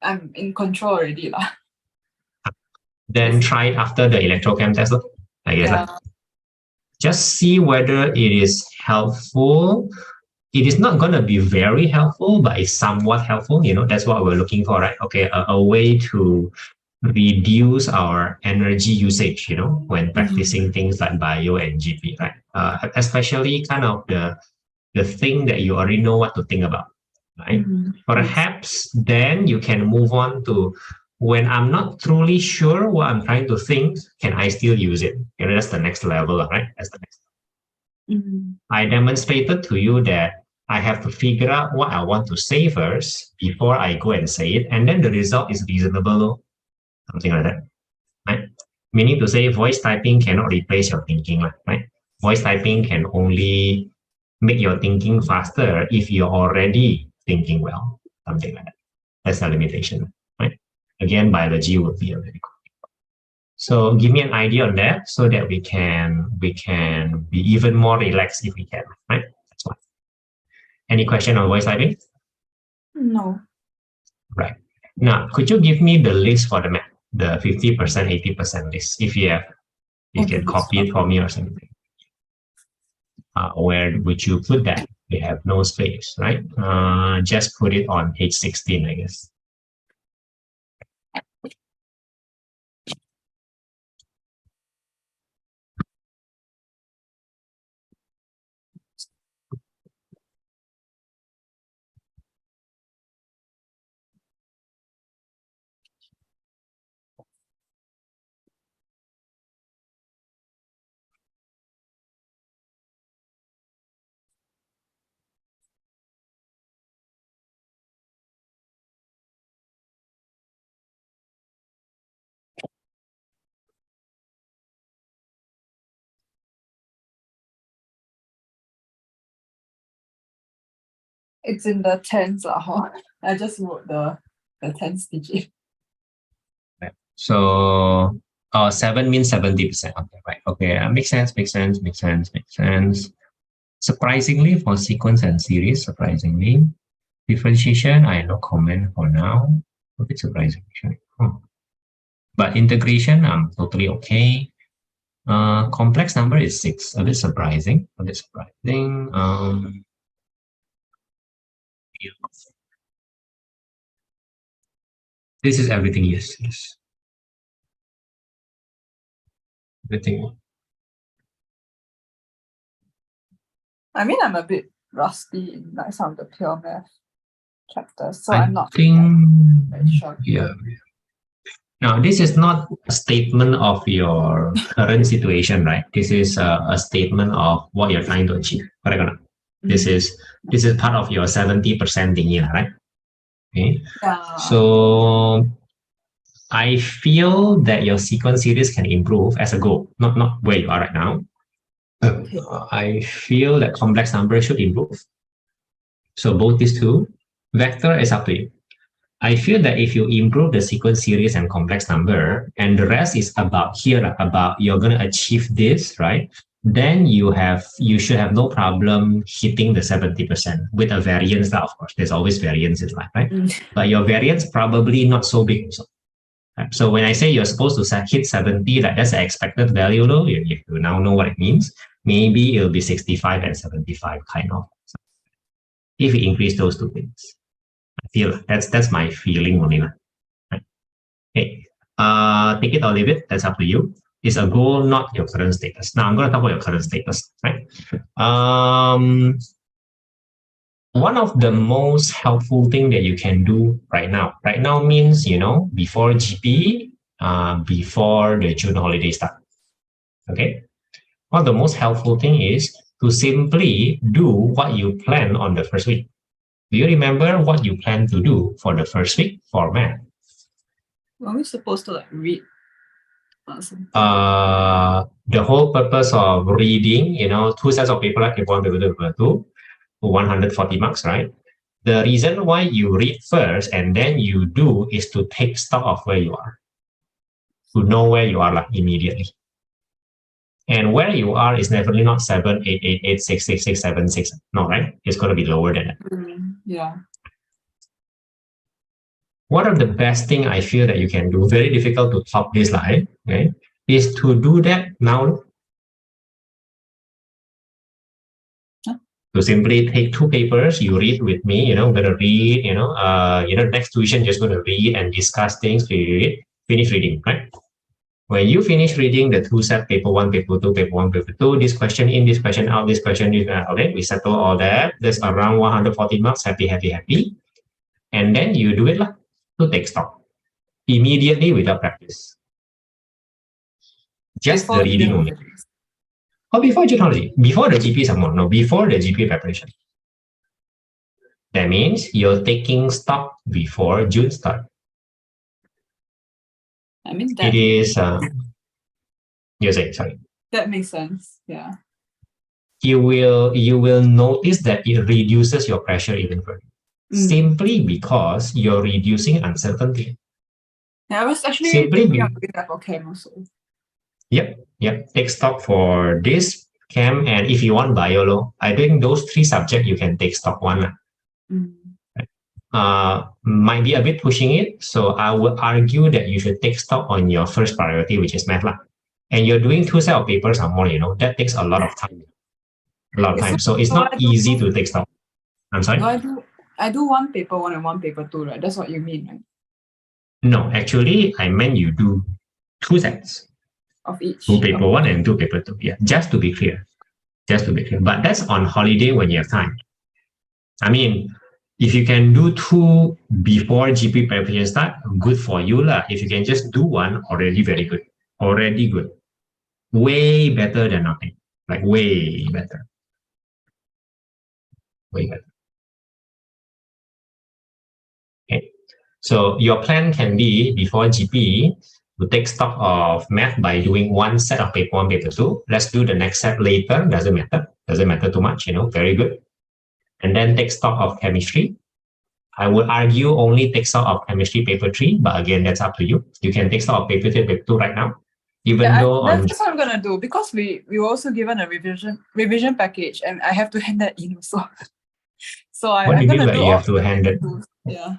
I'm in control already lah. Then try it after the electrochem test, I guess. Yeah. Just see whether it is helpful. It is not going to be very helpful, but it's somewhat helpful. That's what we're looking for, right? Okay, a way to reduce our energy usage, when practicing things like bio and GP, right? Especially kind of the thing that you already know what to think about, right? Perhaps then you can move on to when I'm not truly sure what I'm trying to think, can I still use it? That's the next level, right? That's the next. I demonstrated to you that I have to figure out what I want to say first before I go and say it, and then the result is reasonable, something like that, right? Meaning to say, voice typing cannot replace your thinking, right? Voice typing can only make your thinking faster if you're already thinking well, something like that. That's a limitation, right? Again, biology would be a very good. So give me an idea on that so that we can be even more relaxed if we can, right? That's one. Any question on voice typing? No. Right. Now, could you give me the list for the map, the 50%, 80% list, if you have, you can copy it for me or something. Where would you put that? We have no space, right? Just put it on page 16, I guess. It's in the tens lah. I just wrote the tens digit. So 7 means 70%. Okay, right. Okay, makes sense. Surprisingly, for sequence and series, surprisingly, differentiation, I have no comment for now. A bit surprising, actually. But integration, I'm totally okay. Complex number is 6, a bit surprising. This is everything, yes. Everything. I mean, I'm a bit rusty in like some of the pure math chapters, so I I'm not think, very sure. yeah. Now, this is not a statement of your current situation, right? This is a statement of what you're trying to achieve. Correct or not? This is part of your 70% thingy, right? Okay. Yeah. So I feel that your sequence series can improve as a goal, not where you are right now. Okay. I feel that complex number should improve. So both these two, vector is up to you. I feel that if you improve the sequence series and complex number, and the rest is about here, about you're going to achieve this, right? Then you should have no problem hitting the 70% with a variance. Of course, there's always variance in life, right? But your variance probably not so big. So when I say you're supposed to hit 70, like that's the expected value, though. You now know what it means. Maybe it'll be 65 and 75 kind of. If you increase those two things. I feel that's my feeling only. Right? Okay. Take it or leave it. That's up to you. It's a goal, not your current status. Now I'm going to talk about your current status, right? One of the most helpful thing that you can do right now means, before GP, before the June holiday start. Okay. One of the most helpful thing is to simply do what you plan on the first week. Do you remember what you plan to do for the first week for math? Are we supposed to read? The whole purpose of reading, 2 sets of paper, like paper 1, paper 2, 140 marks, right? The reason why you read first and then you do is to take stock of where you are, to know where you are like, immediately. And where you are is definitely not 7, 8, 8, 8, 6, 6, 6, 7, 6. No, right? It's going to be lower than that. Yeah. One of the best thing I feel that you can do, very difficult to top this line, okay, is to do that now. To simply take 2 papers, you read with me, I'm going to read, next tuition, just going to read and discuss things, finish reading, right? When you finish reading the 2 set, paper 1, paper 2, paper 1, paper 2, this question in, this question out, this question, okay, we settle all that. There's around 140 marks, happy, happy, happy. And then you do it to take stock immediately without practice. Just the reading only. Or before journalism, before the GP some more. No, before the GP preparation. That means you're taking stock before June start. I mean, that, it is, you say, sorry. That makes sense, yeah. You will notice that it reduces your pressure even further. Simply because you're reducing uncertainty. Yeah, I was actually thinking of doing that for chem also. Yep. Take stock for this chem, and if you want biolo, I think those 3 subjects you can take stock one. Might be a bit pushing it, so I would argue that you should take stock on your first priority, which is math And you're doing 2 set of papers or more, that takes a lot of time. So it's not easy to take stock. I'm sorry? I do 1 paper 1 and 1 paper 2, right? That's what you mean, right? No, actually, I meant you do 2 sets. Of each. 2 paper 1 and 2 paper 2. Yeah, just to be clear. But that's on holiday when you have time. I mean, if you can do 2 before GP preparation start, good for you lah. If you can just do 1, already very good. Already good. Way better than nothing. Like way better. Way better. Okay. So your plan can be before GP to take stock of math by doing 1 set of paper 1, paper 2. Let's do the next set later. Doesn't matter too much, very good. And then take stock of chemistry. I would argue only take stock of chemistry paper 3, but again, that's up to you. You can take stock of paper 3 and paper 2 right now. That's what I'm gonna do, because we were also given a revision package, and I have to hand that in also. So what do you mean by you have to hand it? Yeah.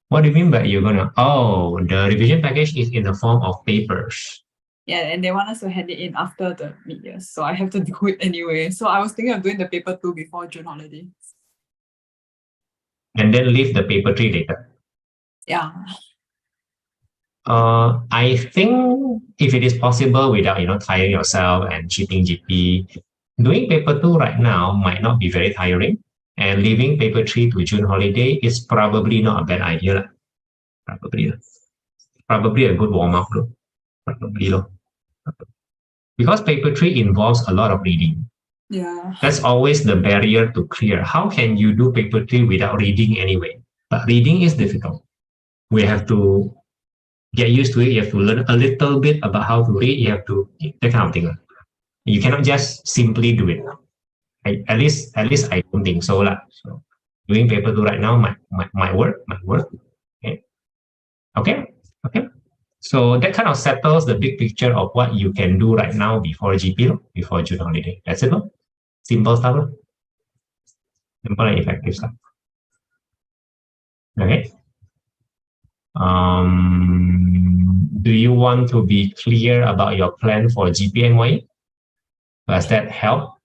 What do you mean by you're gonna? Oh, the revision package is in the form of papers. Yeah, and they want us to hand it in after the mid-years, so I have to do it anyway. So I was thinking of doing the paper 2 before June holiday. And then leave the paper 3 later. Yeah. I think if it is possible without tiring yourself and cheating GP, doing paper 2 right now might not be very tiring, and leaving paper 3 to June holiday is probably not a bad idea. Probably a good warm-up. Because paper 3 involves a lot of reading. Yeah. That's always the barrier to clear. How can you do paper 3 without reading anyway? But reading is difficult. We have to get used to it. You have to learn a little bit about how to read. You have to, that kind of thing. You cannot just simply do it. At least I don't think so. So doing paper 2 right now might work. Okay. So that kind of settles the big picture of what you can do right now before GP, before June holiday. That's it. Simple stuff. Simple and effective stuff. Okay. Do you want to be clear about your plan for GP NYE? Does that help?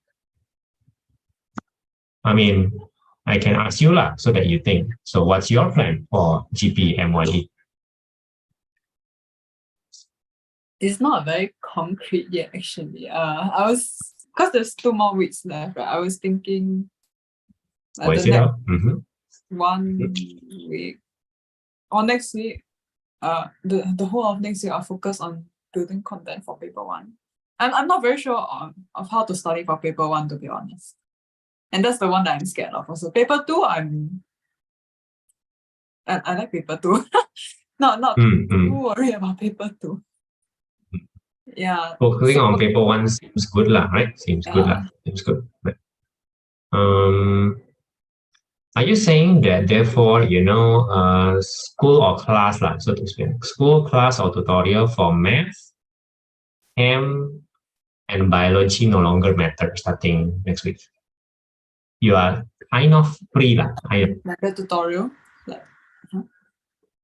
I mean, I can ask you so that you think. So what's your plan for GP NYE? It's not very concrete yet, actually. Because there's 2 more weeks left, right? I was thinking Voice it out. 1 week or next week, the whole of next week I'll focus on building content for paper 1. I'm not very sure of how to study for paper 1, to be honest. And that's the one that I'm scared of also. Paper 2, I like paper 2. not too worried about paper 2. Yeah. Focusing on paper 1 seems good, right? Seems good. But, Are you saying that therefore, school or class, lah, so to speak, school, class, or tutorial for math, chem, and biology no longer matter starting next week? You are kind of free, lah. Like the tutorial.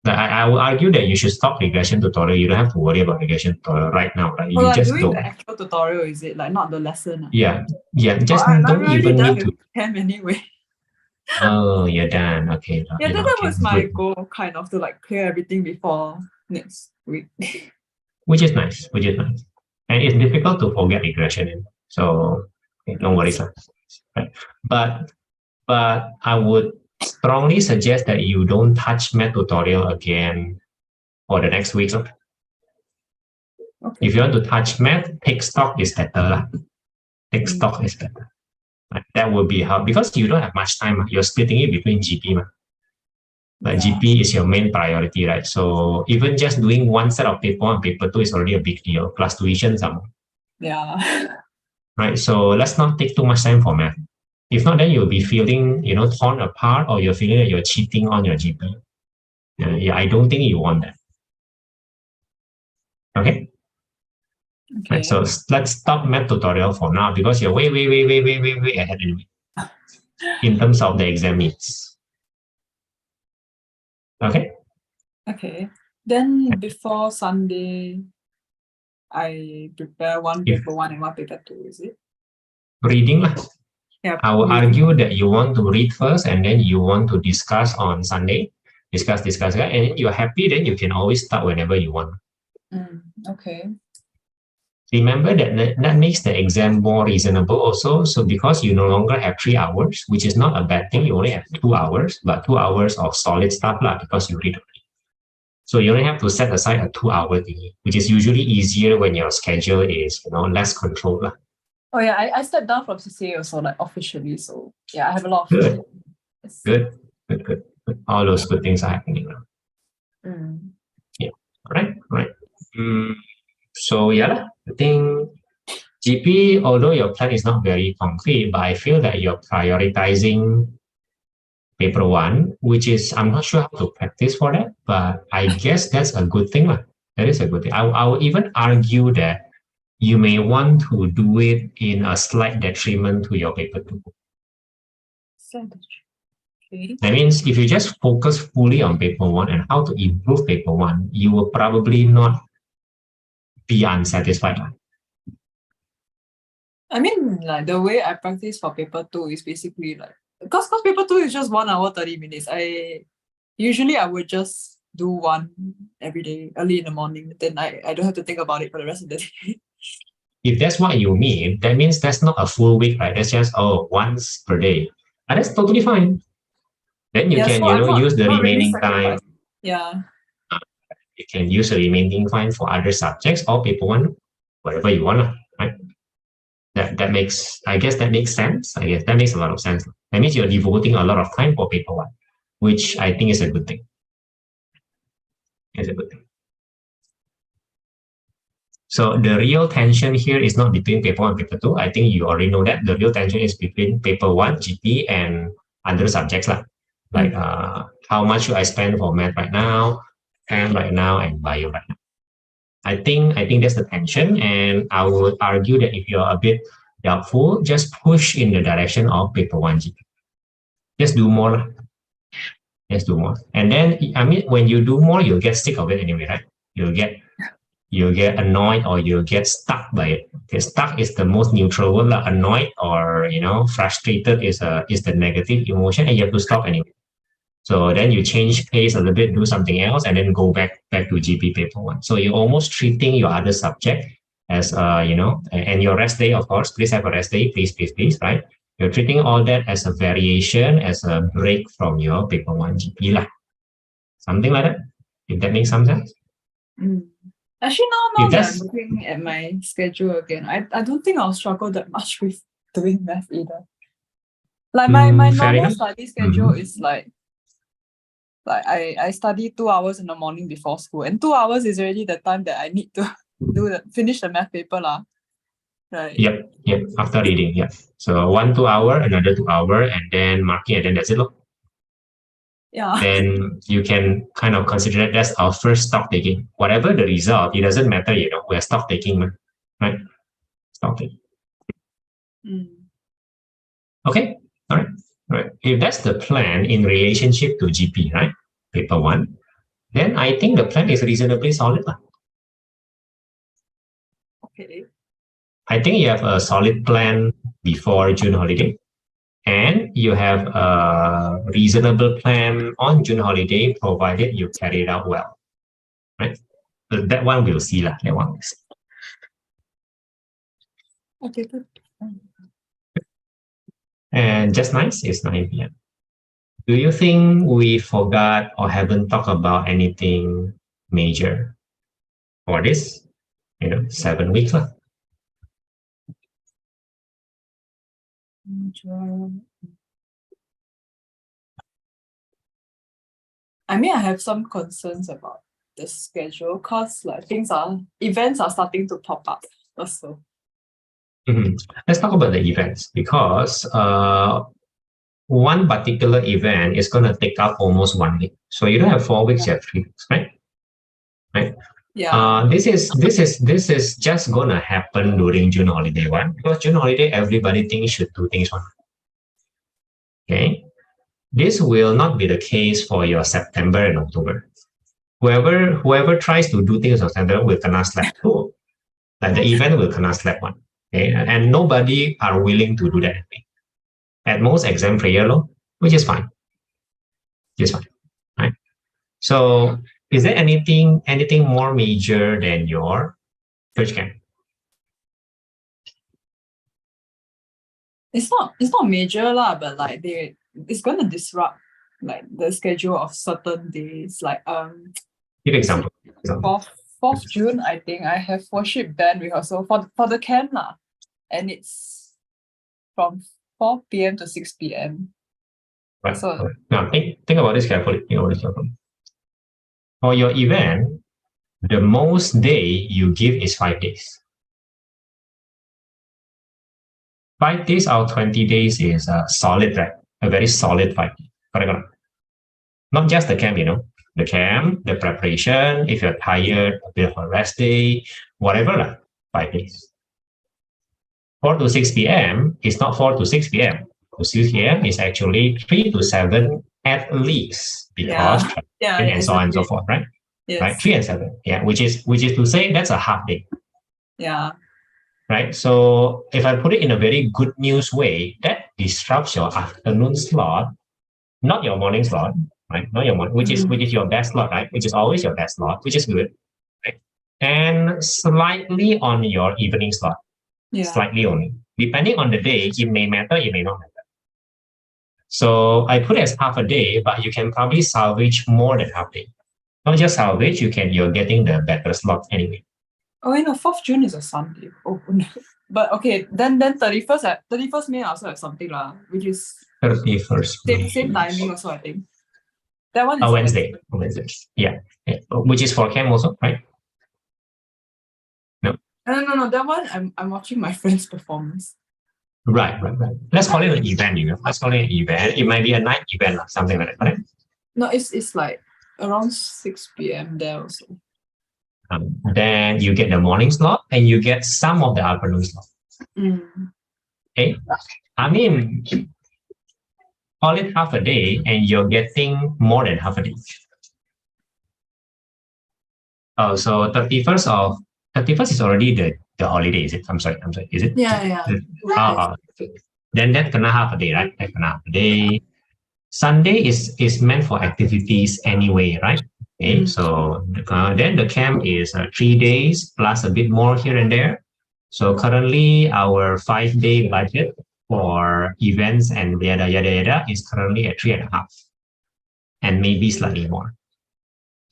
I would argue that you should stop regression tutorial. You don't have to worry about regression tutorial right now, right? You like just doing don't. the actual tutorial, is it? Like not the lesson? Yeah, just I'm don't already even done need to. with chem anyway. Oh, you're done. Okay. Yeah, okay, that was my good. goal, kind of, to like clear everything before next week. Which is nice. And it's difficult to forget regression. So don't worry, sir. Right. But I would strongly suggest that you don't touch math tutorial again for the next week. Okay. If you want to touch math, take stock is better. Lah. Take stock is better. Right. That will be how, because you don't have much time. You're splitting it between GP. But GP is your main priority, right? So even just doing one set of paper 1 and paper 2 is already a big deal, plus tuition some. Yeah. Right. So let's not take too much time for math. If not, then you'll be feeling, torn apart, or you're feeling that you're cheating on your GP. Yeah, I don't think you want that. Okay. Right, so let's stop math tutorial for now, because you're way ahead anyway in terms of the exam needs. Okay. Okay. Then before Sunday, I prepare one paper 1 and one paper 2, is it? Reading lah. Yeah. I will argue that you want to read first, and then you want to discuss on Sunday. Discuss, and you're happy, then you can always start whenever you want. Okay. Remember that makes the exam more reasonable also. So because you no longer have 3 hours, which is not a bad thing, you only have 2 hours, but 2 hours of solid stuff lah, because you read already. So you only have to set aside a 2-hour thingy, which is usually easier when your schedule is less controlled lah. Oh yeah, I stepped down from CCA also, like officially. So yeah, I have a lot of Good. All those good things are happening now. Yeah. Right. So yeah, I think GP, although your plan is not very concrete, but I feel that you're prioritizing paper 1, which is, I'm not sure how to practice for that, but I guess that's a good thing. That is a good thing. I will even argue that you may want to do it in a slight detriment to your paper 2. Okay. That means if you just focus fully on paper 1 and how to improve paper 1, you will probably not be unsatisfied. I mean, like the way I practice for paper 2 is basically like, because paper 2 is just 1 hour 30 minutes. I would just do one every day early in the morning. Then I don't have to think about it for the rest of the day. If that's what you mean, that means that's not a full week, right? That's just once per day. And that's totally fine. Then you can use the remaining time. Yeah. You can use the remaining time for other subjects or paper 1, whatever you want, right? That makes, I guess that makes sense. I guess that makes a lot of sense. That means you're devoting a lot of time for paper 1, which I think is a good thing. It's a good thing. So the real tension here is not between paper 1 and paper 2. I think you already know that. The real tension is between paper 1, GP, and other subjects. Like how much should I spend for math right now, chem right now, and bio right now. I think that's the tension, and I would argue that if you're a bit doubtful, just push in the direction of paper 1 GP. Just do more. And then, I mean, when you do more, you'll get sick of it anyway, right? You'll get annoyed, or you'll get stuck by it. Okay, stuck is the most neutral word. Annoyed or frustrated is the negative emotion, and you have to stop anyway. So then you change pace a little bit, do something else, and then go back to GP paper 1. So you're almost treating your other subject as and your rest day, of course. Please have a rest day, please, right? You're treating all that as a variation, as a break from your paper 1 GP lah. Something like that. If that makes some sense. Actually, now that I'm looking at my schedule again, I don't think I'll struggle that much with doing math either. Like my normal study schedule is like I study 2 hours in the morning before school, and 2 hours is already the time that I need to finish the math paper lah. Right. Yep. After reading, yeah. So 1 2 hour, another 2 hour, and then marking, and then that's it. Yeah. then you can kind of consider that that's our first stock taking. Whatever the result, it doesn't matter, we're stock taking, right? Stock taking. Okay, all right. Right. If that's the plan in relationship to GP, right? Paper one, then I think the plan is reasonably solid. Okay. I think you have a solid plan before June holiday, and you have a reasonable plan on June holiday, provided you carry it out well, right? So that one we'll see lah. That one we'll see. Okay, good. And just nice, it's 9 p.m. Do you think we forgot or haven't talked about anything major for this? 7 weeks lah. I mean, I have some concerns about the schedule because events are starting to pop up also. Let's talk about the events, because one particular event is going to take up almost 1 week. So you don't have 4 weeks, you have 3 weeks, right? Right. Yeah. This is just going to happen during June holiday one, because June holiday everybody thinks should do things one. Okay. This will not be the case for your September and October. Whoever tries to do things on September will kena slap too. Like the event will kena slap one. Okay, and nobody are willing to do that. At most, exam prayer law, which is fine. Just fine, right? So, is there anything more major than your church camp? It's not major lah, but like it's gonna disrupt like the schedule of certain days. Like Give example. 4th June, I think I have worship band rehearsal for the camp lah, and it's from 4 p.m. to 6 p.m. Right. So now think about this carefully. For your event, the most day you give is 5 days. 5 days out of 20 days is solid, right? A very solid 5 days. Correct. Not just the camp, the camp, the preparation, if you're tired, a bit of a rest day, whatever, 5 days. 4 to 6 p.m. is not 4 to 6 p.m. 4 to 6 p.m. is actually 3 to 7 at least, because and so on and so forth, right? Yes. Right, 3 and 7, yeah, which is to say that's a half day. Yeah. Right. So if I put it in a very good news way, that disrupts your afternoon slot, not your morning slot, right? Not your morning, which is your best slot, right? Which is always your best slot, which is good, right? And slightly on your evening slot, slightly only. Depending on the day, it may matter, it may not matter. So I put it as half a day, but you can probably salvage more than half day. Not just salvage, you're getting the better slot anyway. Oh, 4th June is a Sunday. Oh, no. But okay, then 31st May also have something lah, which is 31st. Same timing also, I think. That one is Wednesday. Yeah. Which is for camp also, right? No. No. That one I'm watching my friend's performance. Right. Let's call it an event, Let's call it an event. It might be a night event or something like that, right? No, it's like around 6 p.m. there also. Then you get the morning slot and you get some of the afternoon slot. Okay. I mean, call it half a day and you're getting more than half a day. Oh, so 31st is already the holiday, is it? I'm sorry, is it? Yeah. Then that kena half a day, right? That kena half a day. Sunday is meant for activities anyway, right? Okay, so then the camp is 3 days plus a bit more here and there. So currently our 5-day budget for events and yada is currently at 3.5, and maybe slightly more.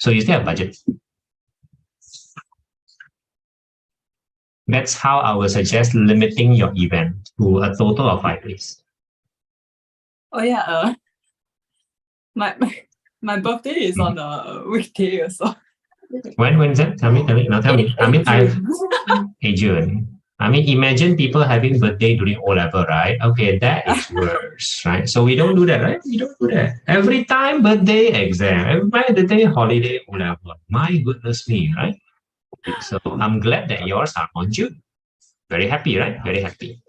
So you still have budget. That's how I would suggest limiting your event to a total of 5 days. Oh yeah, my birthday is on a weekday also. When's that? Tell me. Now tell me. I mean, June. I mean, imagine people having birthday during O-level, right? Okay, that is worse, right? So we don't do that, right? We don't do that. Every time birthday exam, every birthday holiday O-level. My goodness me, right? So I'm glad that yours are on June. Very happy, right? Very happy.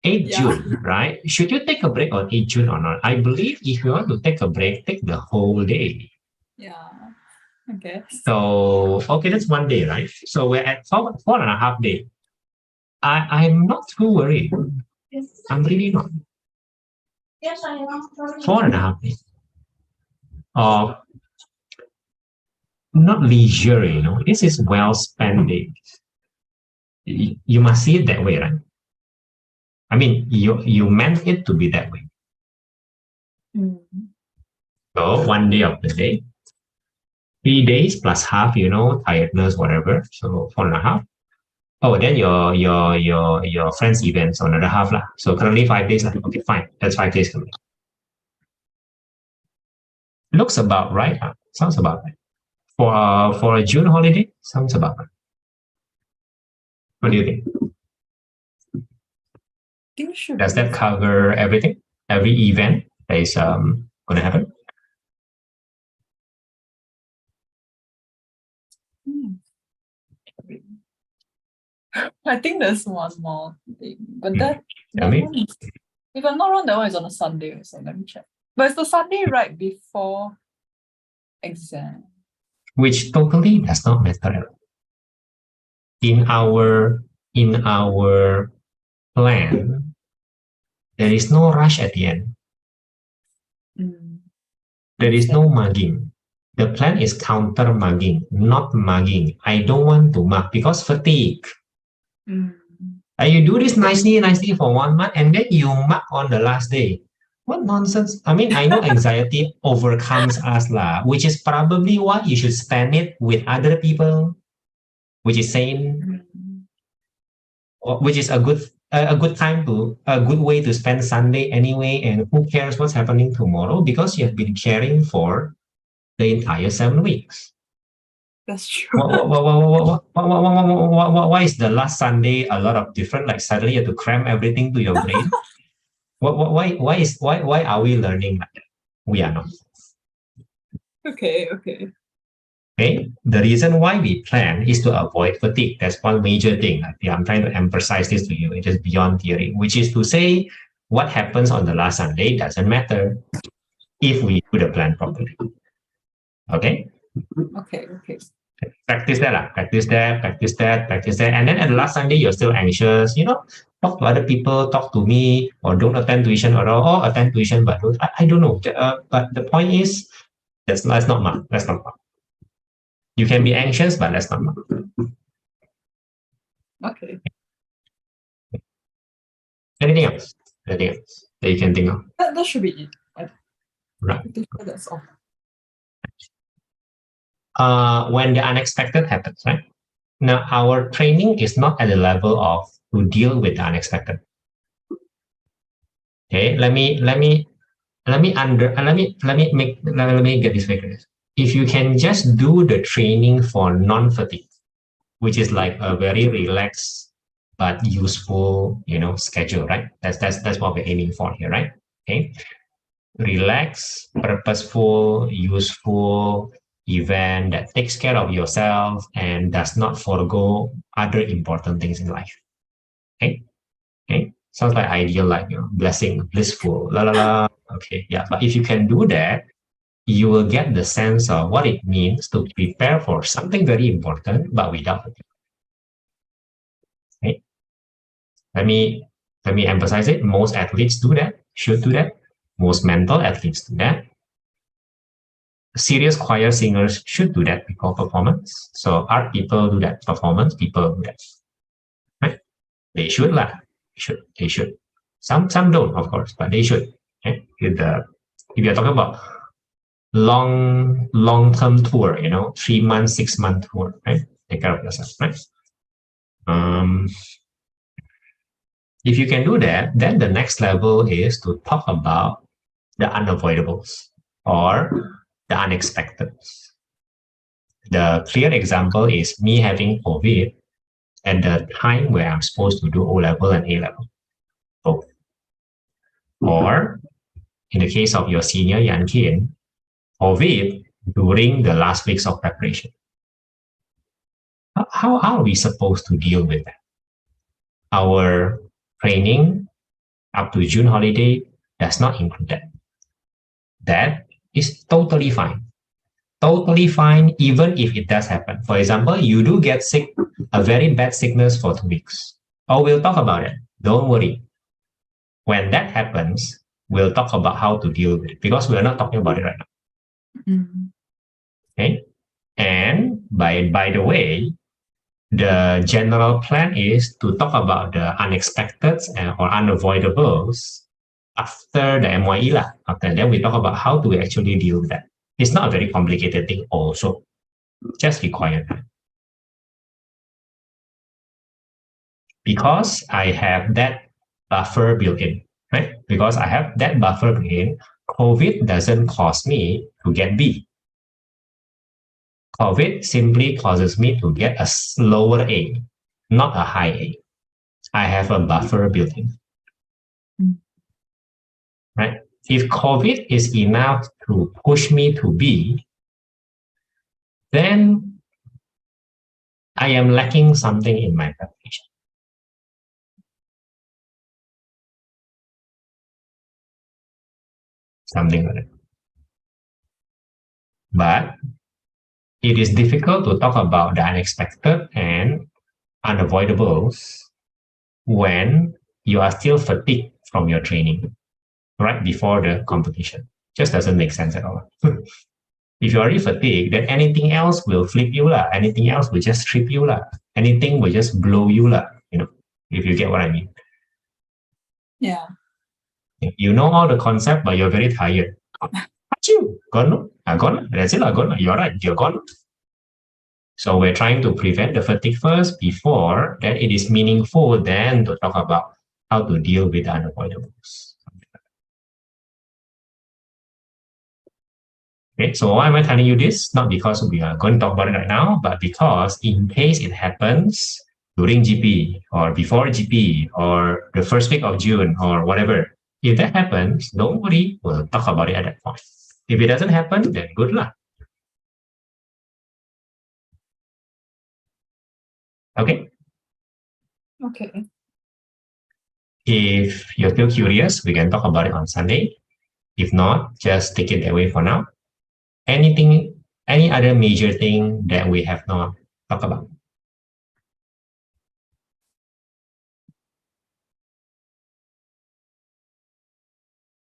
8th Yeah. June, right? Should you take a break on 8th June or not? I believe if you want to take a break, take the whole day. Yeah. I guess. So, okay, that's one day, right? So we're at 4.5 days. I'm not too worried. I'm really not. 4.5 days of not leisure, this is well spent days. You must see it that way, right? I mean, you meant it to be that way. Mm. So 1 day of the day, 3 days plus half, tiredness, whatever. So 4.5. Oh, then your friends' events on another half lah. So currently 5 days lah. Okay, fine. That's 5 days coming. Looks about right. Huh? Sounds about right. For a June holiday, sounds about right. What do you think? Think should Does be that cover everything? Every event that is going to happen? Hmm. I think there's one more thing, but that Tell me. one is, if I'm not wrong, that one is on a Sunday. So let me check. But it's the Sunday right before exam. Which totally does not matter at all. In our plan, there is no rush at the end. Mm. There is no mugging. The plan is counter mugging, not mugging. I don't want to mug because fatigue. Mm. You do this nicely for 1 month and then you mug on the last day. What nonsense. I mean, I know anxiety overcomes us lah, which is probably why you should spend it with other people, which is sane, which is a good time to a good way to spend Sunday anyway. And who cares what's happening tomorrow because you have been caring for the entire 7 weeks. That's true. Why is the last Sunday a lot of different? Like suddenly you have to cram everything to your brain. Why are we learning like that? We are not. Okay. Okay. The reason why we plan is to avoid fatigue. That's one major thing. I'm trying to emphasize this to you. It is beyond theory, which is to say, what happens on the last Sunday doesn't matter if we do the plan properly. Okay. Okay. Practice that, practice that. And then at the last Sunday, you're still anxious, talk to other people, talk to me, or don't attend tuition or attend tuition, but I don't know. But the point is, let's not mark. Let's not mark. You can be anxious, but let's not mark. Okay. Anything else that you can think of? That should be it. Right. I think that's all. When the unexpected happens, right? Now, our training is not at the level of to deal with the unexpected. Okay, let me get this figure. If you can just do the training for non-fatigue, which is like a very relaxed but useful, schedule, right? That's what we're aiming for here, right? Okay, relaxed, purposeful, useful event that takes care of yourself and does not forego other important things in life. Okay. Sounds like ideal life, blessing, blissful, la la la. Okay, yeah. But if you can do that, you will get the sense of what it means to prepare for something very important, but without it. Okay. Let me emphasize it. Most athletes do that, should do that. Most mental athletes do that. Serious choir singers should do that before performance. So art people do that, performance people do that. Right? They should lah. They should. Some don't, of course, but they should. Okay? If you're talking about long-term tour, 3 months, 6 month tour, right? Take care of yourself, right? If you can do that, then the next level is to talk about the unavoidables or the unexpected. The clear example is me having COVID at the time where I'm supposed to do O-level and A-level, both. Or in the case of your senior Yan Kin, COVID during the last weeks of preparation. How are we supposed to deal with that? Our training up to June holiday does not include that. That is totally fine. Totally fine, even if it does happen. For example, you do get sick, a very bad sickness for 2 weeks. Oh, we'll talk about it. Don't worry. When that happens, we'll talk about how to deal with it because we're not talking about it right now. Mm. Okay. And by the way, the general plan is to talk about the unexpected or unavoidables after the MYE lah. After that, we talk about how do we actually deal with that. It's not a very complicated thing also, just require time. Because I have that buffer built in, right? Because I have that buffer built in, COVID doesn't cause me to get B. COVID simply causes me to get a lower A, not a high A. I have a buffer built in. Right? If COVID is enough to push me to B, then I am lacking something in my preparation. Something like that. But it is difficult to talk about the unexpected and unavoidables when you are still fatigued from your training right before the competition. Just doesn't make sense at all. If you're already fatigued, then anything else will flip you lah. Anything else will just trip you lah. Anything will just blow you lah. You know, if you get what I mean. Yeah. You know all the concept, but you're very tired. Achoo, gone, gone. That's it, gone. You're right, you're gone. So we're trying to prevent the fatigue first before that it is meaningful then to talk about how to deal with unavoidables. Okay, so why am I telling you this? Not because we are going to talk about it right now, but because in case it happens during GP or before GP or the first week of June or whatever, if that happens, don't worry, we'll talk about it at that point. If it doesn't happen, then good luck. Okay? Okay. If you're still curious, we can talk about it on Sunday. If not, just take it away for now. Anything, any other major thing that we have not talked about?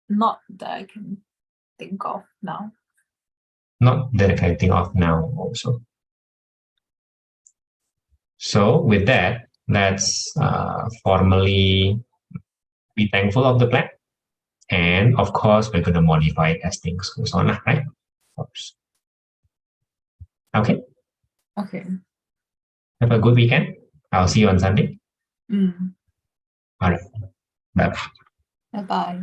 Not that I can think of now. Not that I can think of now also. So with that, let's formally be thankful of the plan. And of course, we're going to modify it as things goes on, right? Of course. Okay. Okay. Have a good weekend. I'll see you on Sunday. Mm. All right. Bye. Bye-bye.